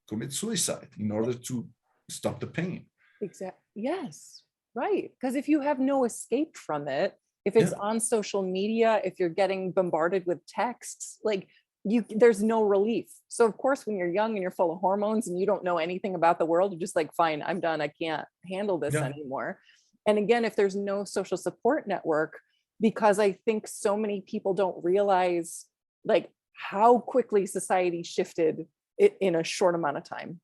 commit suicide in order to stop the pain. Exactly. Yes. Right. Because if you have no escape from it, if it's on social media, if you're getting bombarded with texts, like there's no relief. So of course, when you're young and you're full of hormones and you don't know anything about the world, you're just like, fine, I'm done. I can't handle this anymore. And again, if there's no social support network, because I think so many people don't realize like how quickly society shifted in a short amount of time,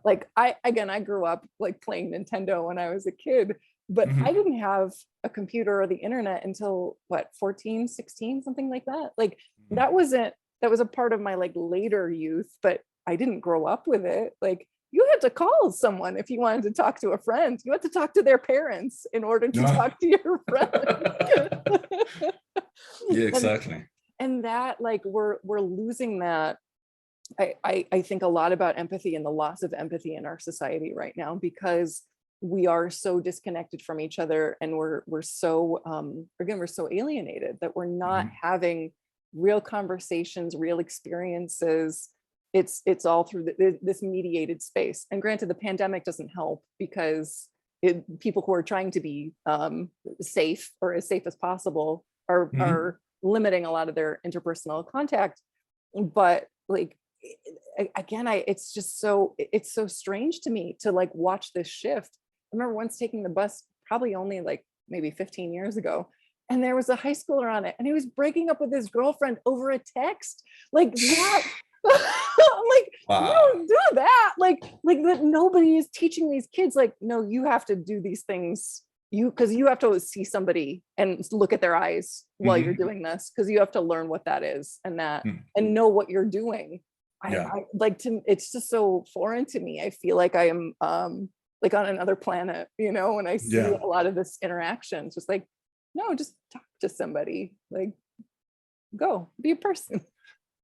like I grew up like playing Nintendo when I was a kid, but I didn't have a computer or the internet until 14, 16, something like that. Like that was a part of my like later youth, but I didn't grow up with it. Like you had to call someone if you wanted to talk to a friend. You had to talk to their parents in order to talk to your friend. Yeah, exactly. And that like we're losing that. I think a lot about empathy and the loss of empathy in our society right now, because we are so disconnected from each other, and we're so we're so alienated that we're not having real conversations, real experiences. It's all through this mediated space. And granted, the pandemic doesn't help because people who are trying to be safe or as safe as possible are limiting a lot of their interpersonal contact. But like again, it's so strange to me to like watch this shift. I remember once taking the bus, probably only like maybe 15 years ago, and there was a high schooler on it, and he was breaking up with his girlfriend over a text. Like that. I'm like, wow. Don't do that. Like that nobody is teaching these kids, like, no, you have to do these things. Because you have to see somebody and look at their eyes while you're doing this, because you have to learn what that is and that and know what you're doing. I like it's just so foreign to me. I feel like I am like on another planet, when I see a lot of this interaction. It's just like, no, just talk to somebody, like go be a person.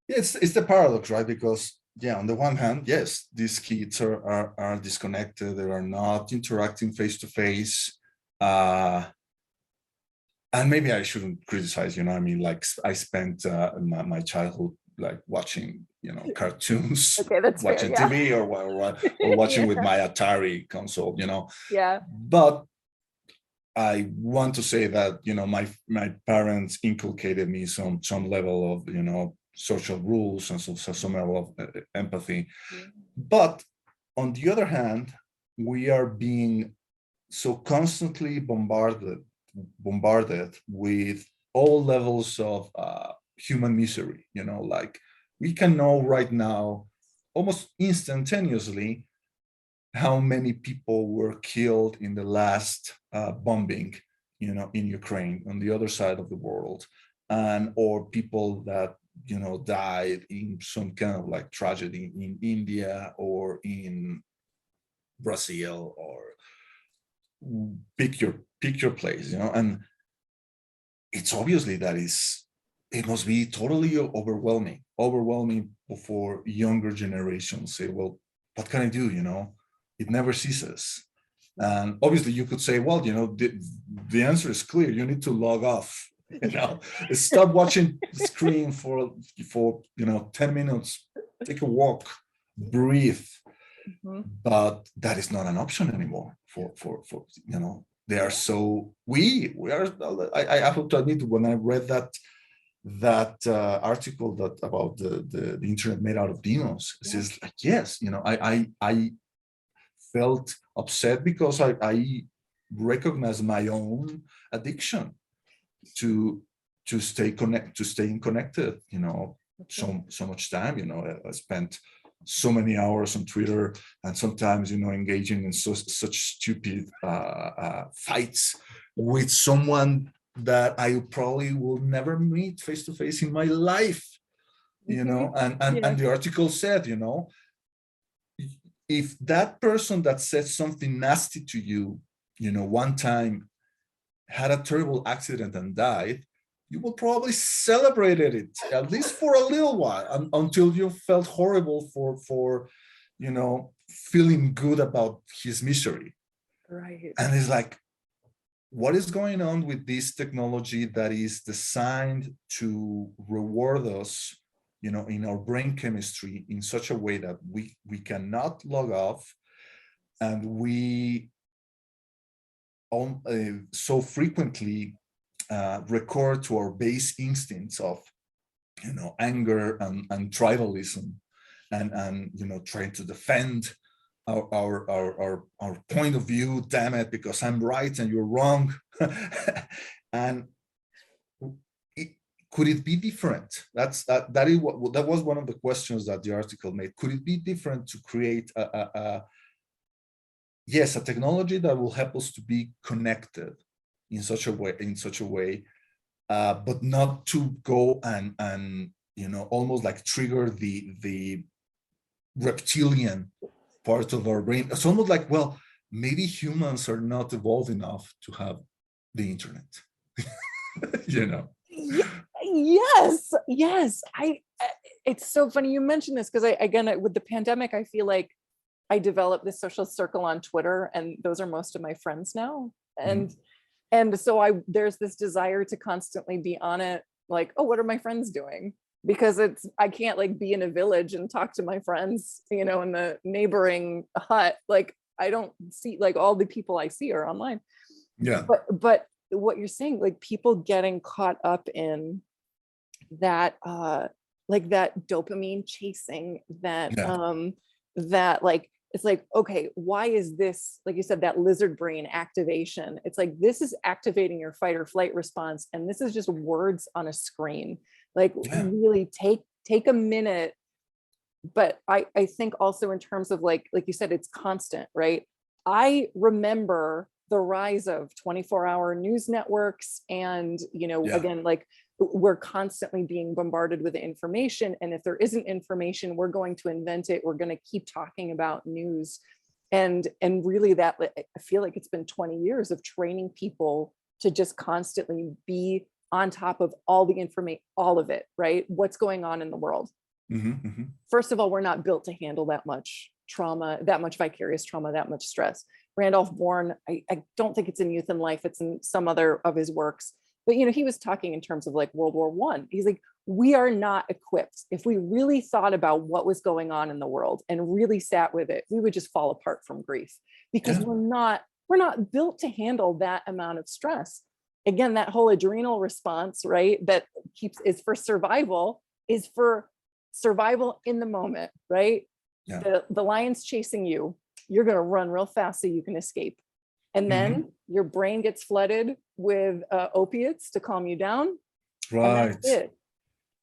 It's the paradox, right? Because on the one hand, yes, these kids are disconnected. They are not interacting face to face. And maybe I shouldn't criticize, I mean, like I spent my childhood like watching, cartoons, watching fair, TV or watching with my Atari console, Yeah. But I want to say that, my parents inculcated me some level of, social rules and some level of empathy. But on the other hand, we are being so constantly bombarded with all levels of human misery, like we can know right now almost instantaneously how many people were killed in the last bombing, in Ukraine, on the other side of the world, or people that, died in some kind of like tragedy in India or in Brazil, or pick your place, and it's obviously that is it must be totally overwhelming for younger generations. Say, well, what can I do? It never ceases. And obviously you could say, well, the answer is clear. You need to log off, stop watching the screen for 10 minutes, take a walk, breathe. But that is not an option anymore for they are so, we are, I have to admit, when I read that article about the internet made out of demons, it says like, yes, I felt upset because I recognize my own addiction to staying connected, so much time, I spent so many hours on Twitter, and sometimes, engaging in such stupid fights with someone that I probably will never meet face to face in my life, and the article said, if that person that said something nasty to you, one time had a terrible accident and died, you will probably celebrate it, at least for a little while, until you felt horrible for feeling good about his misery. Right. And it's like, what is going on with this technology that is designed to reward us, in our brain chemistry in such a way that we cannot log off, and we so frequently record to our base instincts of anger and tribalism, and trying to defend our point of view, damn it, because I'm right and you're wrong. And could it be different? That was one of the questions that the article made. Could it be different to create a technology that will help us to be connected in such a way, but not to go and almost like trigger the reptilian part of our brain? It's almost like, well, maybe humans are not evolved enough to have the internet. Yes. It's so funny you mentioned this, because again, with the pandemic, I feel like I developed this social circle on Twitter, and those are most of my friends now. And so there's this desire to constantly be on it, like, oh, what are my friends doing? Because I can't like be in a village and talk to my friends, in the neighboring hut. Like, I don't see, like, all the people I see are online. Yeah. But what you're saying, like, people getting caught up in that, like that dopamine chasing, that like, it's like, okay, why is this, like you said, that lizard brain activation? It's like, this is activating your fight or flight response, and this is just words on a screen. Like, really take a minute. But I think also in terms of like you said, it's constant, right? I remember the rise of 24-hour news networks, and again, like, we're constantly being bombarded with information, and if there isn't information, we're going to invent it. We're going to keep talking about news, and really, that, I feel like it's been 20 years of training people to just constantly be on top of all the information, all of it, right? What's going on in the world. First of all, we're not built to handle that much trauma, that much vicarious trauma, that much stress. Randolph Bourne, I don't think it's in Youth and Life, it's in some other of his works, but he was talking in terms of like World War I. He's like, we are not equipped. If we really thought about what was going on in the world and really sat with it, we would just fall apart from grief, because we're not built to handle that amount of stress. Again, that whole adrenal response, right, that is for survival in the moment, right? The lion's chasing you. You're going to run real fast so you can escape. And then your brain gets flooded with opiates to calm you down. Right. And that's it.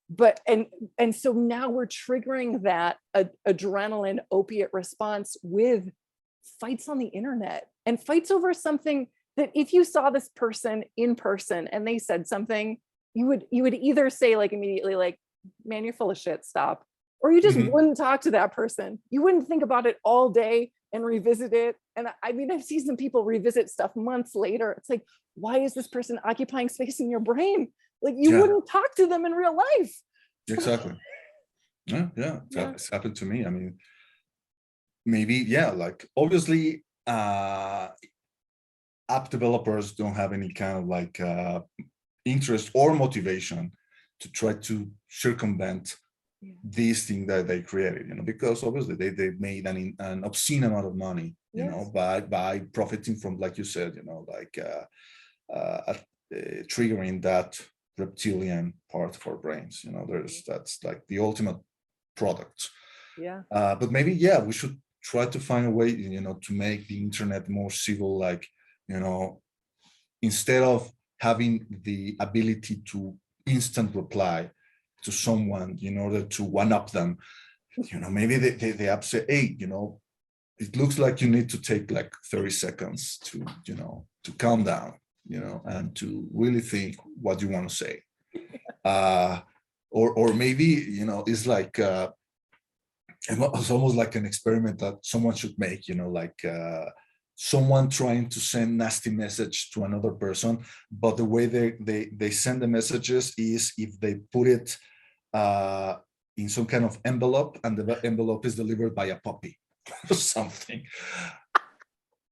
But, and so now we're triggering that adrenaline opiate response with fights on the internet, and fights over something that if you saw this person in person and they said something, you would either say like immediately, like, man, you're full of shit, stop. Or you just wouldn't talk to that person. You wouldn't think about it all day and revisit it. And I mean, I've seen some people revisit stuff months later. It's like, why is this person occupying space in your brain? Like you wouldn't talk to them in real life. Exactly. Yeah. It's happened to me. I mean, maybe, like obviously app developers don't have any kind of like interest or motivation to try to circumvent this thing that they created, because obviously they made an obscene amount of money, by profiting from, like you said, like triggering that reptilian part of our brains. That's like the ultimate product. But maybe we should try to find a way, to make the internet more civil, like, instead of having the ability to instant reply to someone in order to one-up them, maybe they app say, hey, it looks like you need to take like 30 seconds to, to calm down, and to really think what you want to say. Or maybe, it's like, it's almost like an experiment that someone should make, like someone trying to send nasty message to another person, but the way they send the messages is if they put it in some kind of envelope, and the envelope is delivered by a puppy or something.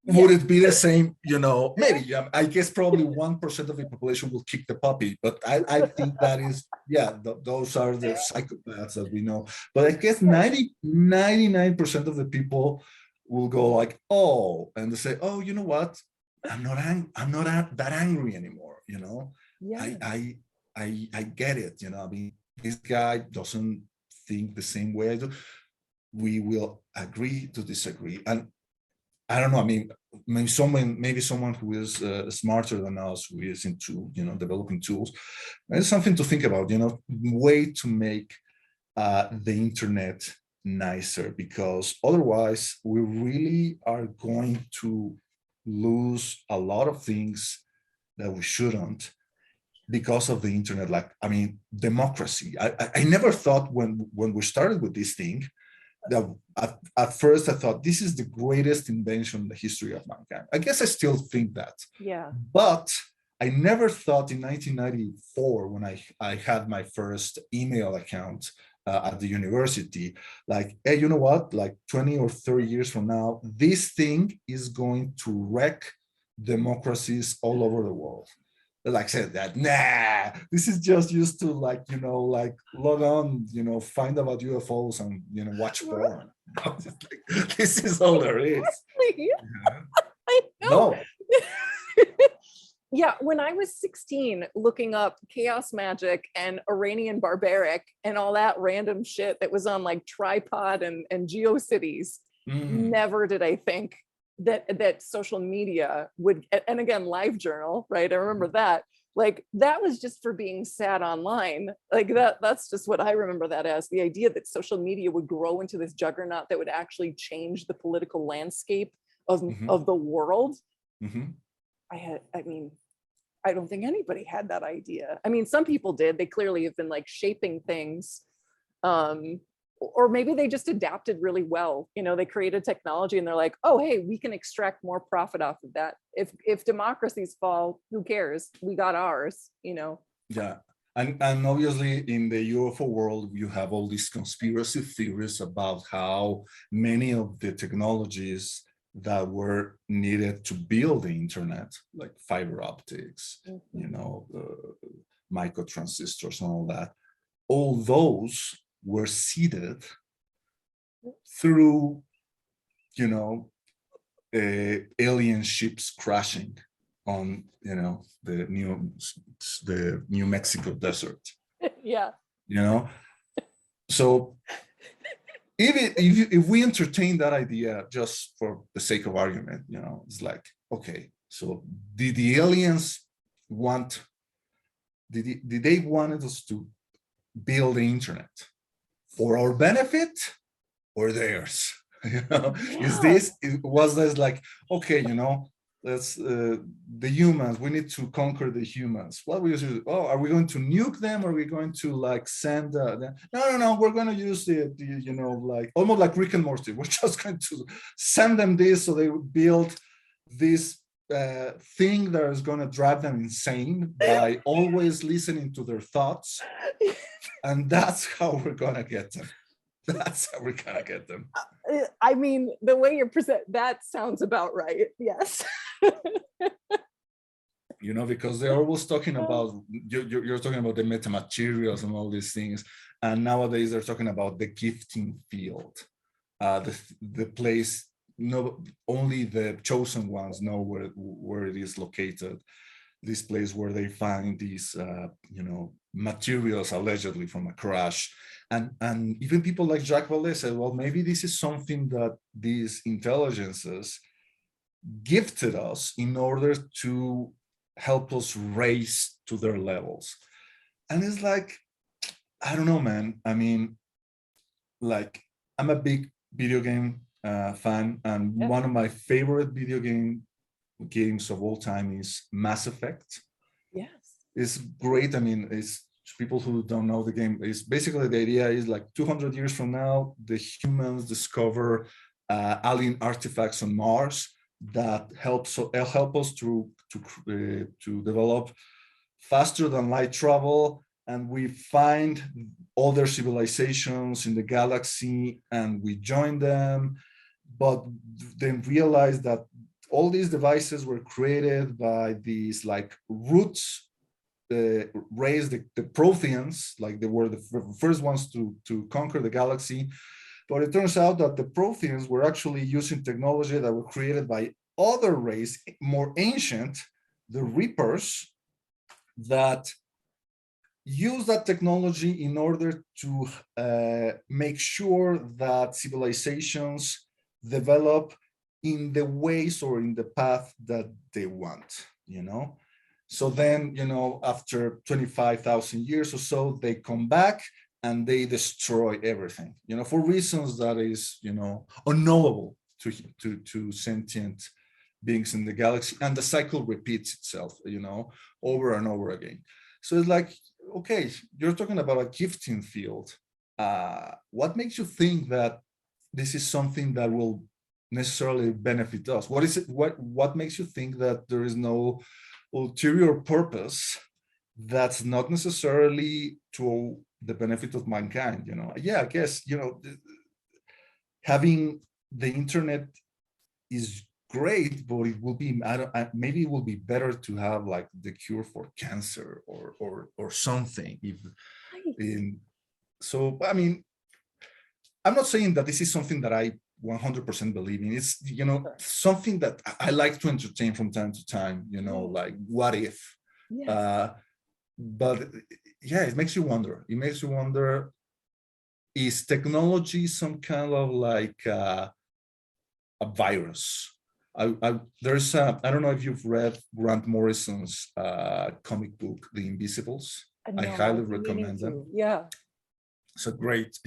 Would it be the same? Maybe. I guess probably 1% of the population will kick the puppy, but I think that is, those are the psychopaths that we know. But I guess 99% of the people will go like, oh, and they say, oh, you know what? I'm not that angry anymore. I get it. I mean, this guy doesn't think the same way I do. We will agree to disagree. And I don't know. I mean, maybe someone who is smarter than us, who is into developing tools. It's something to think about. Way to make the internet nicer, because otherwise we really are going to lose a lot of things that we shouldn't because of the internet. Like, I mean, democracy. I never thought when we started with this thing that at first I thought this is the greatest invention in the history of mankind. I guess I still think that. But I never thought in 1994, when I had my first email account at the university, like, hey, you know what? Like 20 or 30 years from now, this thing is going to wreck democracies all over the world. Like said that, nah, this is just used to like, like log on, find about UFOs and, watch porn. This is all there is. I know. No. When I was 16, looking up chaos magic and Iranian barbaric and all that random shit that was on like Tripod and GeoCities, never did I think that social media would, and again, LiveJournal, right? I remember that. Like that was just for being sad online. Like that's just what I remember that as, the idea that social media would grow into this juggernaut that would actually change the political landscape of the world. I don't think anybody had that idea. I mean, some people did. They clearly have been like shaping things. Or maybe they just adapted really well. They created technology and they're like, oh, hey, we can extract more profit off of that. If democracies fall, who cares? We got ours, Yeah. And obviously in the UFO world, you have all these conspiracy theories about how many of the technologies that were needed to build the internet, like fiber optics, microtransistors and all those were seeded through, alien ships crashing on, the New Mexico desert. So if we entertain that idea just for the sake of argument, it's like, okay, so did the aliens did they want us to build the internet for our benefit or theirs? Was this like, okay, let's the humans, we need to conquer the humans. What we use? Oh, are we going to nuke them? Or are we going to like send no, we're going to use the like almost like Rick and Morty. We're just going to send them this so they would build this thing that is going to drive them insane by always listening to their thoughts. And that's how we're going to get them. That's how we're going to get them. I mean, the way you're that sounds about right. Yes. You know, because they're always talking about, you're talking about the metamaterials and all these things. And nowadays they're talking about the gifting field, the place, only the chosen ones know where it is located. This place where they find these, you know, materials allegedly from a crash. And even people like Jacques Vallée said, well, maybe this is something that these intelligences gifted us in order to help us raise to their levels. And it's like, I don't know, man. I mean, like, I'm a big video game fan, and one of my favorite video games of all time is Mass Effect. Yes. It's great. I mean, it's people who don't know the game. It's basically, the idea is like 200 years from now, the humans discover alien artifacts on Mars that help us to develop faster than light travel, and we find other civilizations in the galaxy and we join them, but then realize that all these devices were created by these like roots race, the Protheans, like they were the first ones to conquer the galaxy. But it turns out that the Protheans were actually using technology that were created by other race, more ancient, the Reapers, that use that technology in order to make sure that civilizations develop in the ways or in the path that they want, you know? So then, you know, after 25,000 years or so, they come back and they destroy everything, you know, for reasons that is, you know, unknowable to sentient beings in the galaxy. And the cycle repeats itself, you know, over and over again. So it's like, okay, you're talking about a gifting field. What makes you think that this is something that will necessarily benefit us? What is it? What makes you think that there is no ulterior purpose that's not necessarily to the benefit of mankind? You know, yeah, I guess, you know, having the internet is great, but it will be, maybe it will be better to have like the cure for cancer or something. So, I mean, I'm not saying that this is something that I 100% believe in. It's, you know, something that I like to entertain from time to time, you know, like what if? Yes. But yeah, it makes you wonder. It makes you wonder, is technology some kind of like a virus? There's I don't know if you've read Grant Morrison's comic book, The Invisibles. I highly recommend them. Yeah. It's a great,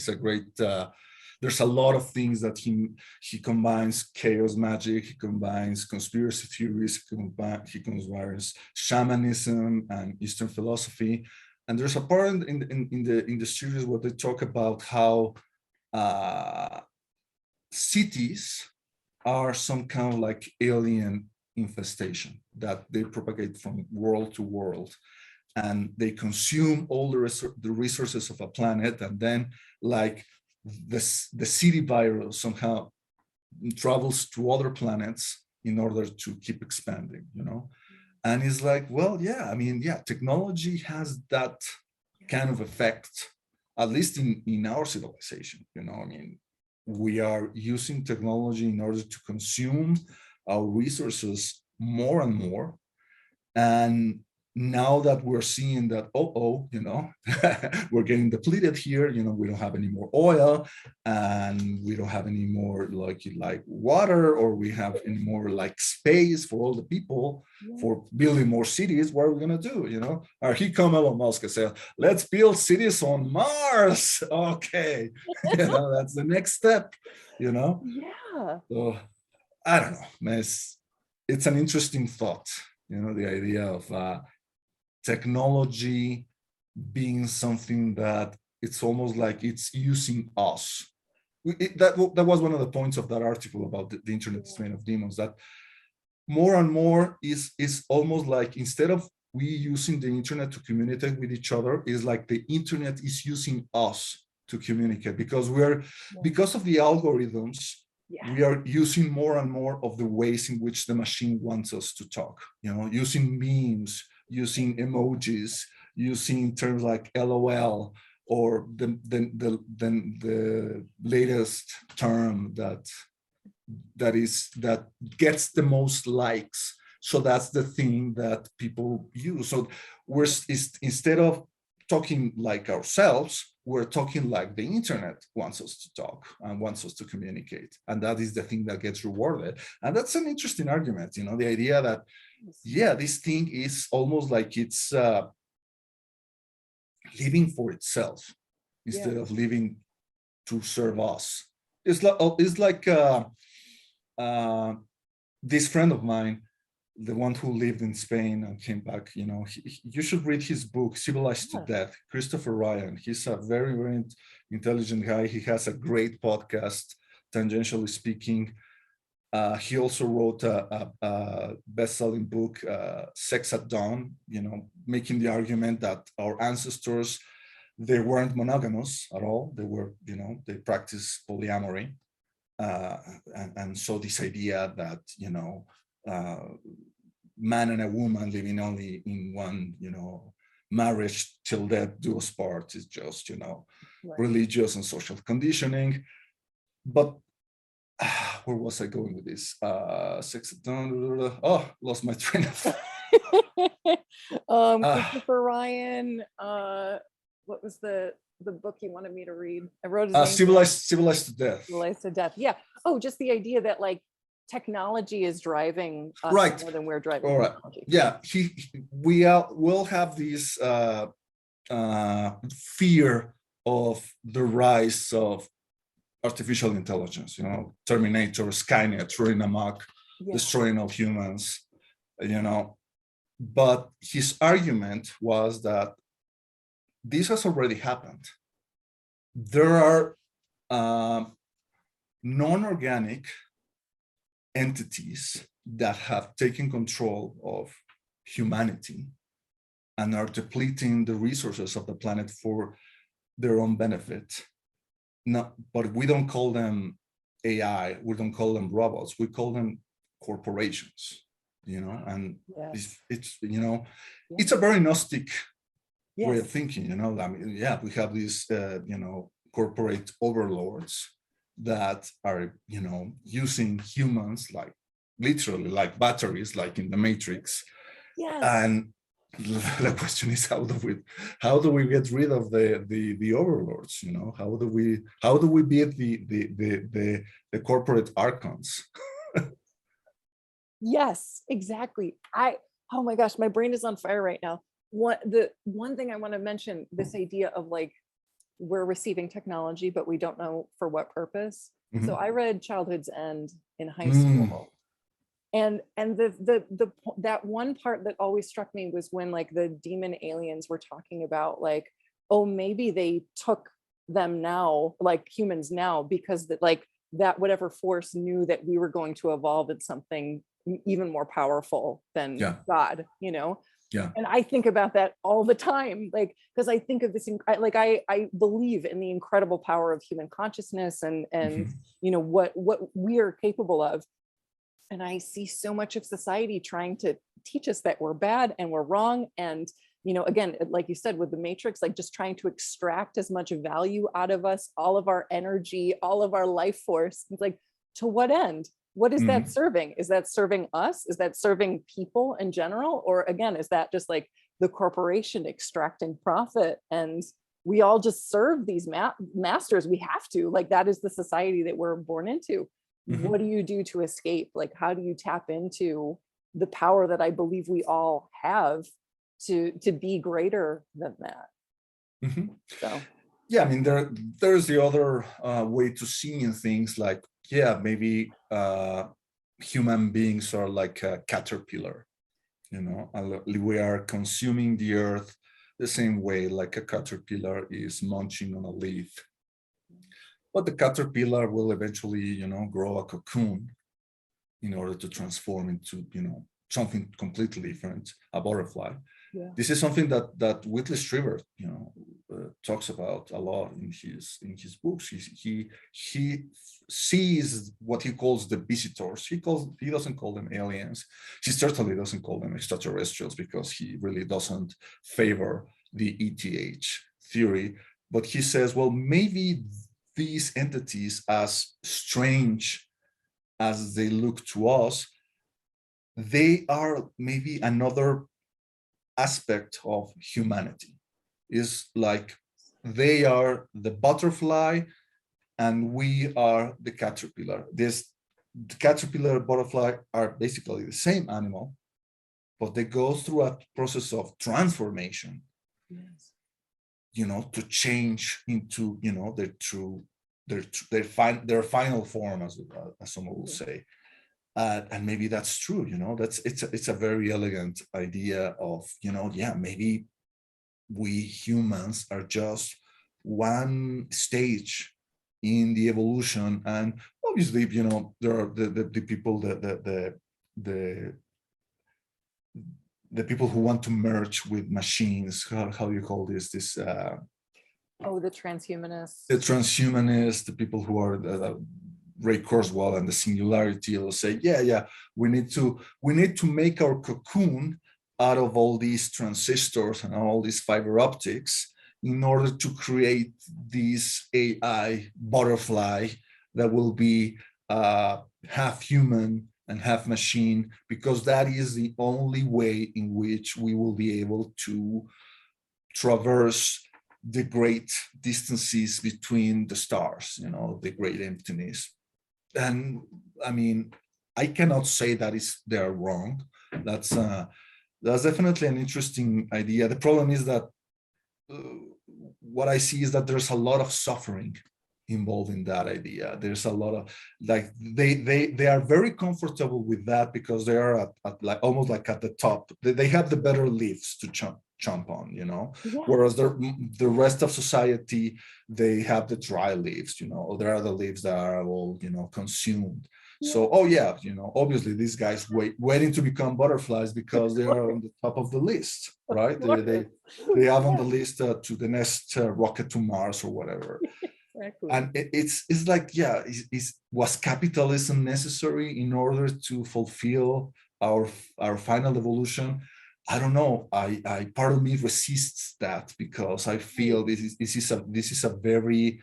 there's a lot of things that he combines chaos magic, he combines conspiracy theories, he combines shamanism and Eastern philosophy. And there's a part in the series where they talk about how cities are some kind of like alien infestation that they propagate from world to world, and they consume all the resources of a planet, and then like the city virus somehow travels to other planets in order to keep expanding, you know? And it's like, well, yeah, I mean, yeah, technology has that kind of effect, at least in our civilization, you know? I mean, we are using technology in order to consume our resources more and more. And now that we're seeing that, you know, we're getting depleted here, you know, we don't have any more oil, and we don't have any more like water, or we have any more like space for all the people for building more cities. What are we gonna do, you know? Or he come Elon Musk and say, let's build cities on Mars. Okay, you know, that's the next step, you know? Yeah. So I don't know, man, it's an interesting thought, you know, the idea of technology being something that it's almost like it's using us. That was one of the points of that article about the internet is made of demons, that more and more is almost like, instead of we using the internet to communicate with each other, is like the internet is using us to communicate, because because of the algorithms, we are using more and more of the ways in which the machine wants us to talk, using memes, using emojis, using terms like LOL, or the latest term that gets the most likes. So that's the thing that people use. So instead of talking like ourselves, we're talking like the internet wants us to talk and wants us to communicate. And that is the thing that gets rewarded. And that's an interesting argument, the idea that, this thing is almost like it's living for itself instead of living to serve us. It's like this friend of mine, the one who lived in Spain and came back, you should read his book, Civilized to Death, Christopher Ryan. He's a very, very intelligent guy. He has a great podcast, Tangentially Speaking. He also wrote a best-selling book, Sex at Dawn, making the argument that our ancestors, they weren't monogamous at all. They were, they practiced polyamory. And so this idea that, man and a woman living only in one, marriage till death do us part is just, religious and social conditioning. But where was I going with this? Sex at dawn. Oh, lost my train of thought. Christopher Ryan. What was the book you wanted me to read? I wrote his name. Civilized to Death. Civilized to Death. Yeah. Oh, just the idea that like technology is driving us more than we're driving technology. Yeah. We will have this fear of the rise of artificial intelligence, Terminator, Skynet, running amok, destroying all humans, But his argument was that this has already happened. There are non-organic entities that have taken control of humanity and are depleting the resources of the planet for their own benefit. No, but we don't call them AI, we don't call them robots, we call them corporations, and it's it's a very gnostic way of thinking, I mean, we have these, corporate overlords that are, using humans like literally like batteries, like in the Matrix. And the question is, how do we get rid of the overlords? How do we beat the corporate archons? Yes, exactly. Oh my gosh, my brain is on fire right now. The one thing I want to mention, this idea of like, we're receiving technology, but we don't know for what purpose. So I read Childhood's End in high school. And that one part that always struck me was when like the demon aliens were talking about like, oh, maybe they took them now, like humans now, because that whatever force knew that we were going to evolve into something even more powerful than God, And I think about that all the time, like, because I think of this, I believe in the incredible power of human consciousness and what we are capable of. And I see so much of society trying to teach us that we're bad and we're wrong. And, again, like you said, with the Matrix, like just trying to extract as much value out of us, all of our energy, all of our life force. It's like, to what end? What is that serving? Is that serving us? Is that serving people in general? Or again, is that just like the corporation extracting profit? And we all just serve these masters. We have to, like, that is the society that we're born into. What do you do to escape? Like, how do you tap into the power that I believe we all have to be greater than that? So I mean, there's the other way to seeing things, like, maybe human beings are like a caterpillar, we are consuming the earth the same way like a caterpillar is munching on a leaf. But the caterpillar will eventually, grow a cocoon, in order to transform into, something completely different, a butterfly. Yeah. This is something that Whitley Strieber, talks about a lot in his books. He sees what he calls the visitors. He doesn't call them aliens. He certainly doesn't call them extraterrestrials, because he really doesn't favor the ETH theory. But he says, well, maybe these entities, as strange as they look to us, they are maybe another aspect of humanity. Is like they are the butterfly and we are the caterpillar. The caterpillar and butterfly are basically the same animal, but they go through a process of transformation. Yes. To change into, their final form, as someone will say. And maybe that's true, it's a very elegant idea of, maybe we humans are just one stage in the evolution. And obviously, there are the people, the people who want to merge with machines. How do you call this? The transhumanists. The transhumanists, the people who are Ray Kurzweil and the singularity will say, we need to make our cocoon out of all these transistors and all these fiber optics in order to create this AI butterfly that will be half human and half machine, because that is the only way in which we will be able to traverse the great distances between the stars, the great emptiness. And I mean, I cannot say that they're wrong. That's definitely an interesting idea. The problem is that what I see is that there's a lot of suffering involved in that idea. There's a lot of, like, they are very comfortable with that because they are at like almost like at the top. They have the better leaves to jump on, whereas the rest of society, they have the dry leaves, or there are the leaves that are all, consumed. So, obviously these guys waiting to become butterflies because they are on the top of the list, right? They have on the list to the next rocket to Mars or whatever. Exactly. And it's like, was capitalism necessary in order to fulfill our final evolution? I don't know. I part of me resists that, because I feel this is a very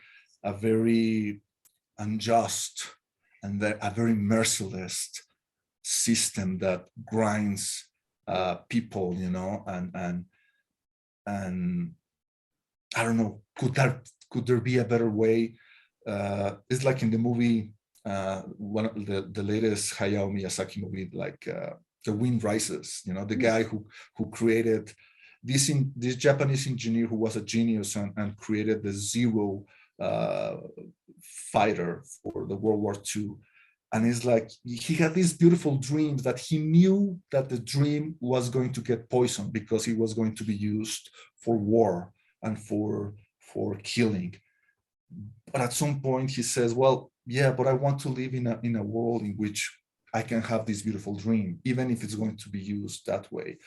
unjust and a very merciless system that grinds people, and I don't know. Could there be a better way? It's like in the movie, one of the latest Hayao Miyazaki movie, like The Wind Rises. The guy who created this Japanese engineer who was a genius and created the Zero fighter for the World War II. And it's like he had these beautiful dreams that he knew that the dream was going to get poisoned because it was going to be used for war and for killing. But at some point he says, well, but I want to live in a world in which I can have this beautiful dream, even if it's going to be used that way.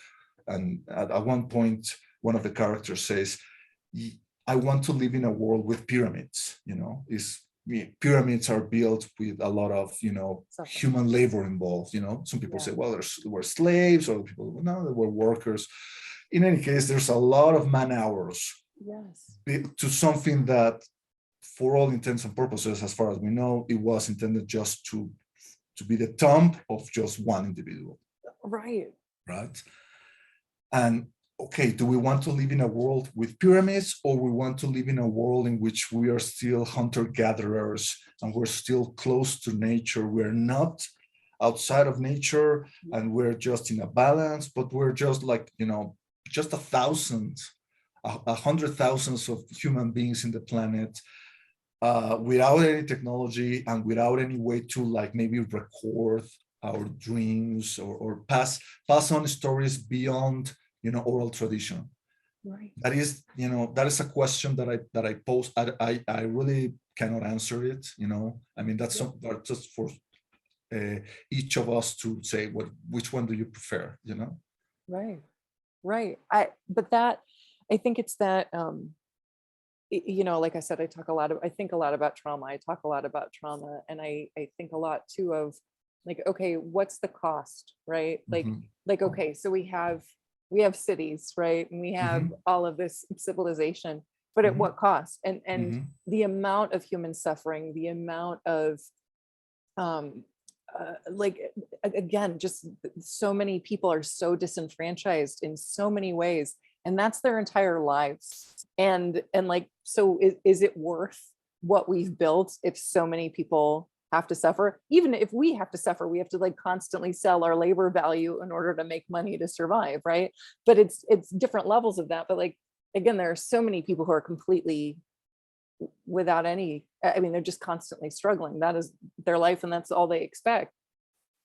And at one point, one of the characters says, I want to live in a world with pyramids. Pyramids are built with a lot of, human labor involved. Some people say, well, there were slaves, or people, no, there were workers. In any case, there's a lot of man hours to something that, for all intents and purposes, as far as we know, it was intended just to be the thumb of just one individual. Right. And okay, do we want to live in a world with pyramids, or we want to live in a world in which we are still hunter-gatherers and we're still close to nature? We're not outside of nature and we're just in a balance, but we're just like, just 100,000 of human beings in the planet, without any technology and without any way to, like, maybe record our dreams or pass on stories beyond, oral tradition. Right. That is a question that I pose. I really cannot answer it. I mean, that's just for each of us to say, which one do you prefer, you know? Right. I think it's that, you know, like I said, I think a lot about trauma. I talk a lot about trauma, and I think a lot too of like, okay, what's the cost, right? Like, okay, so we have cities, right? And we have all of this civilization, but at what cost? And the amount of human suffering, the amount of, like, again, just so many people are so disenfranchised in so many ways, and that's their entire lives. And like, so is it worth what we've built if so many people have to suffer? Even if we have to suffer, we have to like constantly sell our labor value in order to make money to survive, right? But it's different levels of that. But like, again, there are so many people who are completely without any, I mean, they're just constantly struggling. That is their life, and that's all they expect.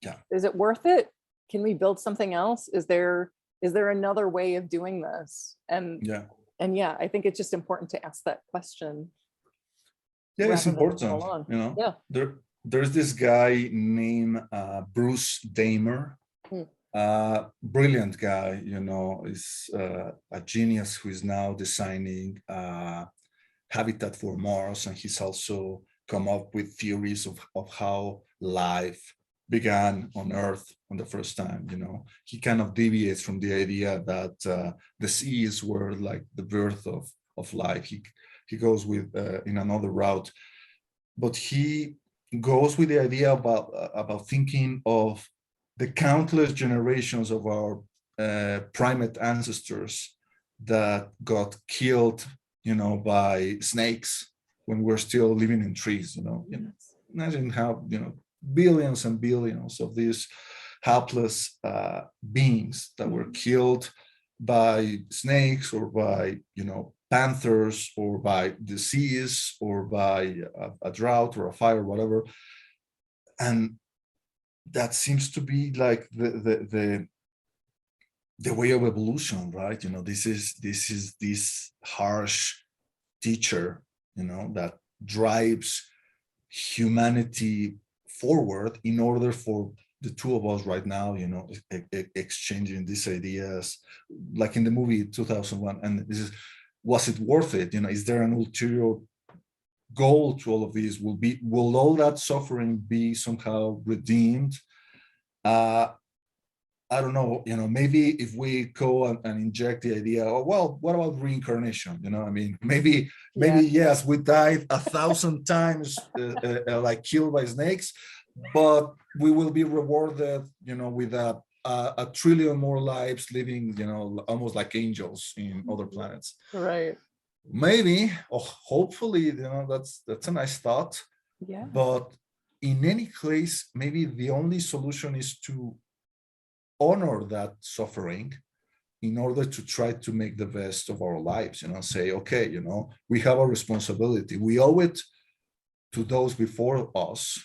Yeah. Is it worth it? Can we build something else? Is there another way of doing this? And yeah, I think it's just important to ask that question. Yeah, it's important. You know, there's this guy named Bruce Damer. Brilliant guy, you know, is a genius who is now designing habitat for Mars, and he's also come up with theories of how life began on Earth on the first time. You know, he kind of deviates from the idea that the seas were like the birth of life. He goes with in another route, but he goes with the idea about thinking of the countless generations of our primate ancestors that got killed, you know, by snakes when we're still living in trees, you know. Imagine how, you know, billions and billions of these helpless beings that were killed by snakes or by, you know, panthers or by disease or by a drought or a fire, whatever. And that seems to be like the way of evolution, right? You know, this is this harsh teacher, you know, that drives humanity forward in order for the two of us right now, you know, exchanging these ideas, like in the movie 2001. And this is, was it worth it? You know, is there an ulterior goal to all of these? Will all that suffering be somehow redeemed? I don't know, you know, maybe if we go and inject the idea, oh, well, what about reincarnation? You know, I mean, maybe yes, we died 1,000 times, like killed by snakes, but we will be rewarded, you know, with a trillion more lives living, you know, almost like angels in other planets. Right. Maybe, or hopefully, you know, that's a nice thought. Yeah. But in any case, maybe the only solution is to honor that suffering in order to try to make the best of our lives, you know, say, okay, you know, we have a responsibility. We owe it to those before us,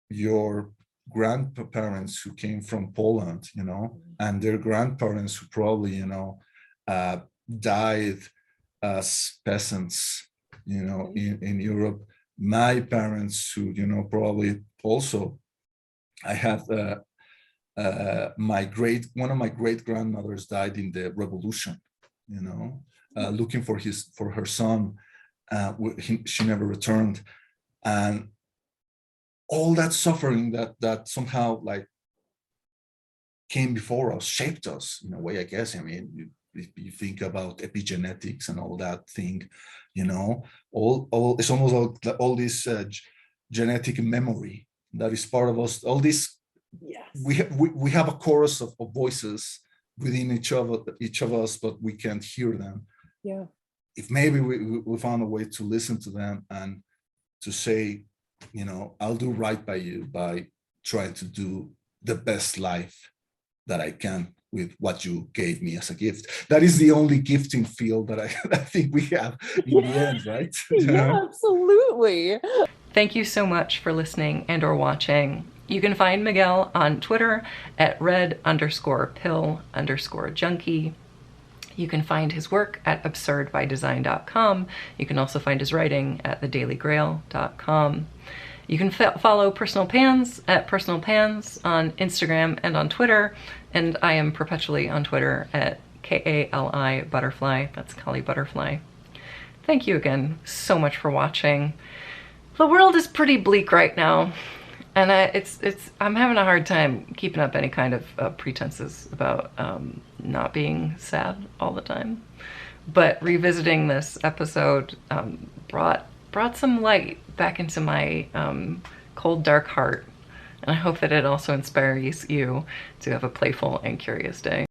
your grandparents who came from Poland, you know, and their grandparents who probably, you know, died as peasants, you know, in Europe. My parents who, you know, probably also, I have one of my great grandmothers died in the revolution, you know, looking for her son. She never returned, and all that suffering that somehow like came before us shaped us in a way, I guess. I mean, you think about epigenetics and all that thing, you know, all it's almost all this genetic memory that is part of us. All this. Yes. We have a chorus of voices within each of us, but we can't hear them. Yeah. If maybe we found a way to listen to them and to say, you know, I'll do right by you by trying to do the best life that I can with what you gave me as a gift. That is the only gifting field that I think we have in the end, right? Yeah, absolutely. Thank you so much for listening and or watching. You can find Miguel on Twitter at red_pill_junkie. You can find his work at absurdbydesign.com. You can also find his writing at thedailygrail.com. You can follow Personal Pans at Personal Pans on Instagram and on Twitter, and I am perpetually on Twitter at Kali Butterfly. That's Kali Butterfly. Thank you again so much for watching. The world is pretty bleak right now, and I'm having a hard time keeping up any kind of pretenses about not being sad all the time. But revisiting this episode brought some light back into my cold, dark heart. And I hope that it also inspires you to have a playful and curious day.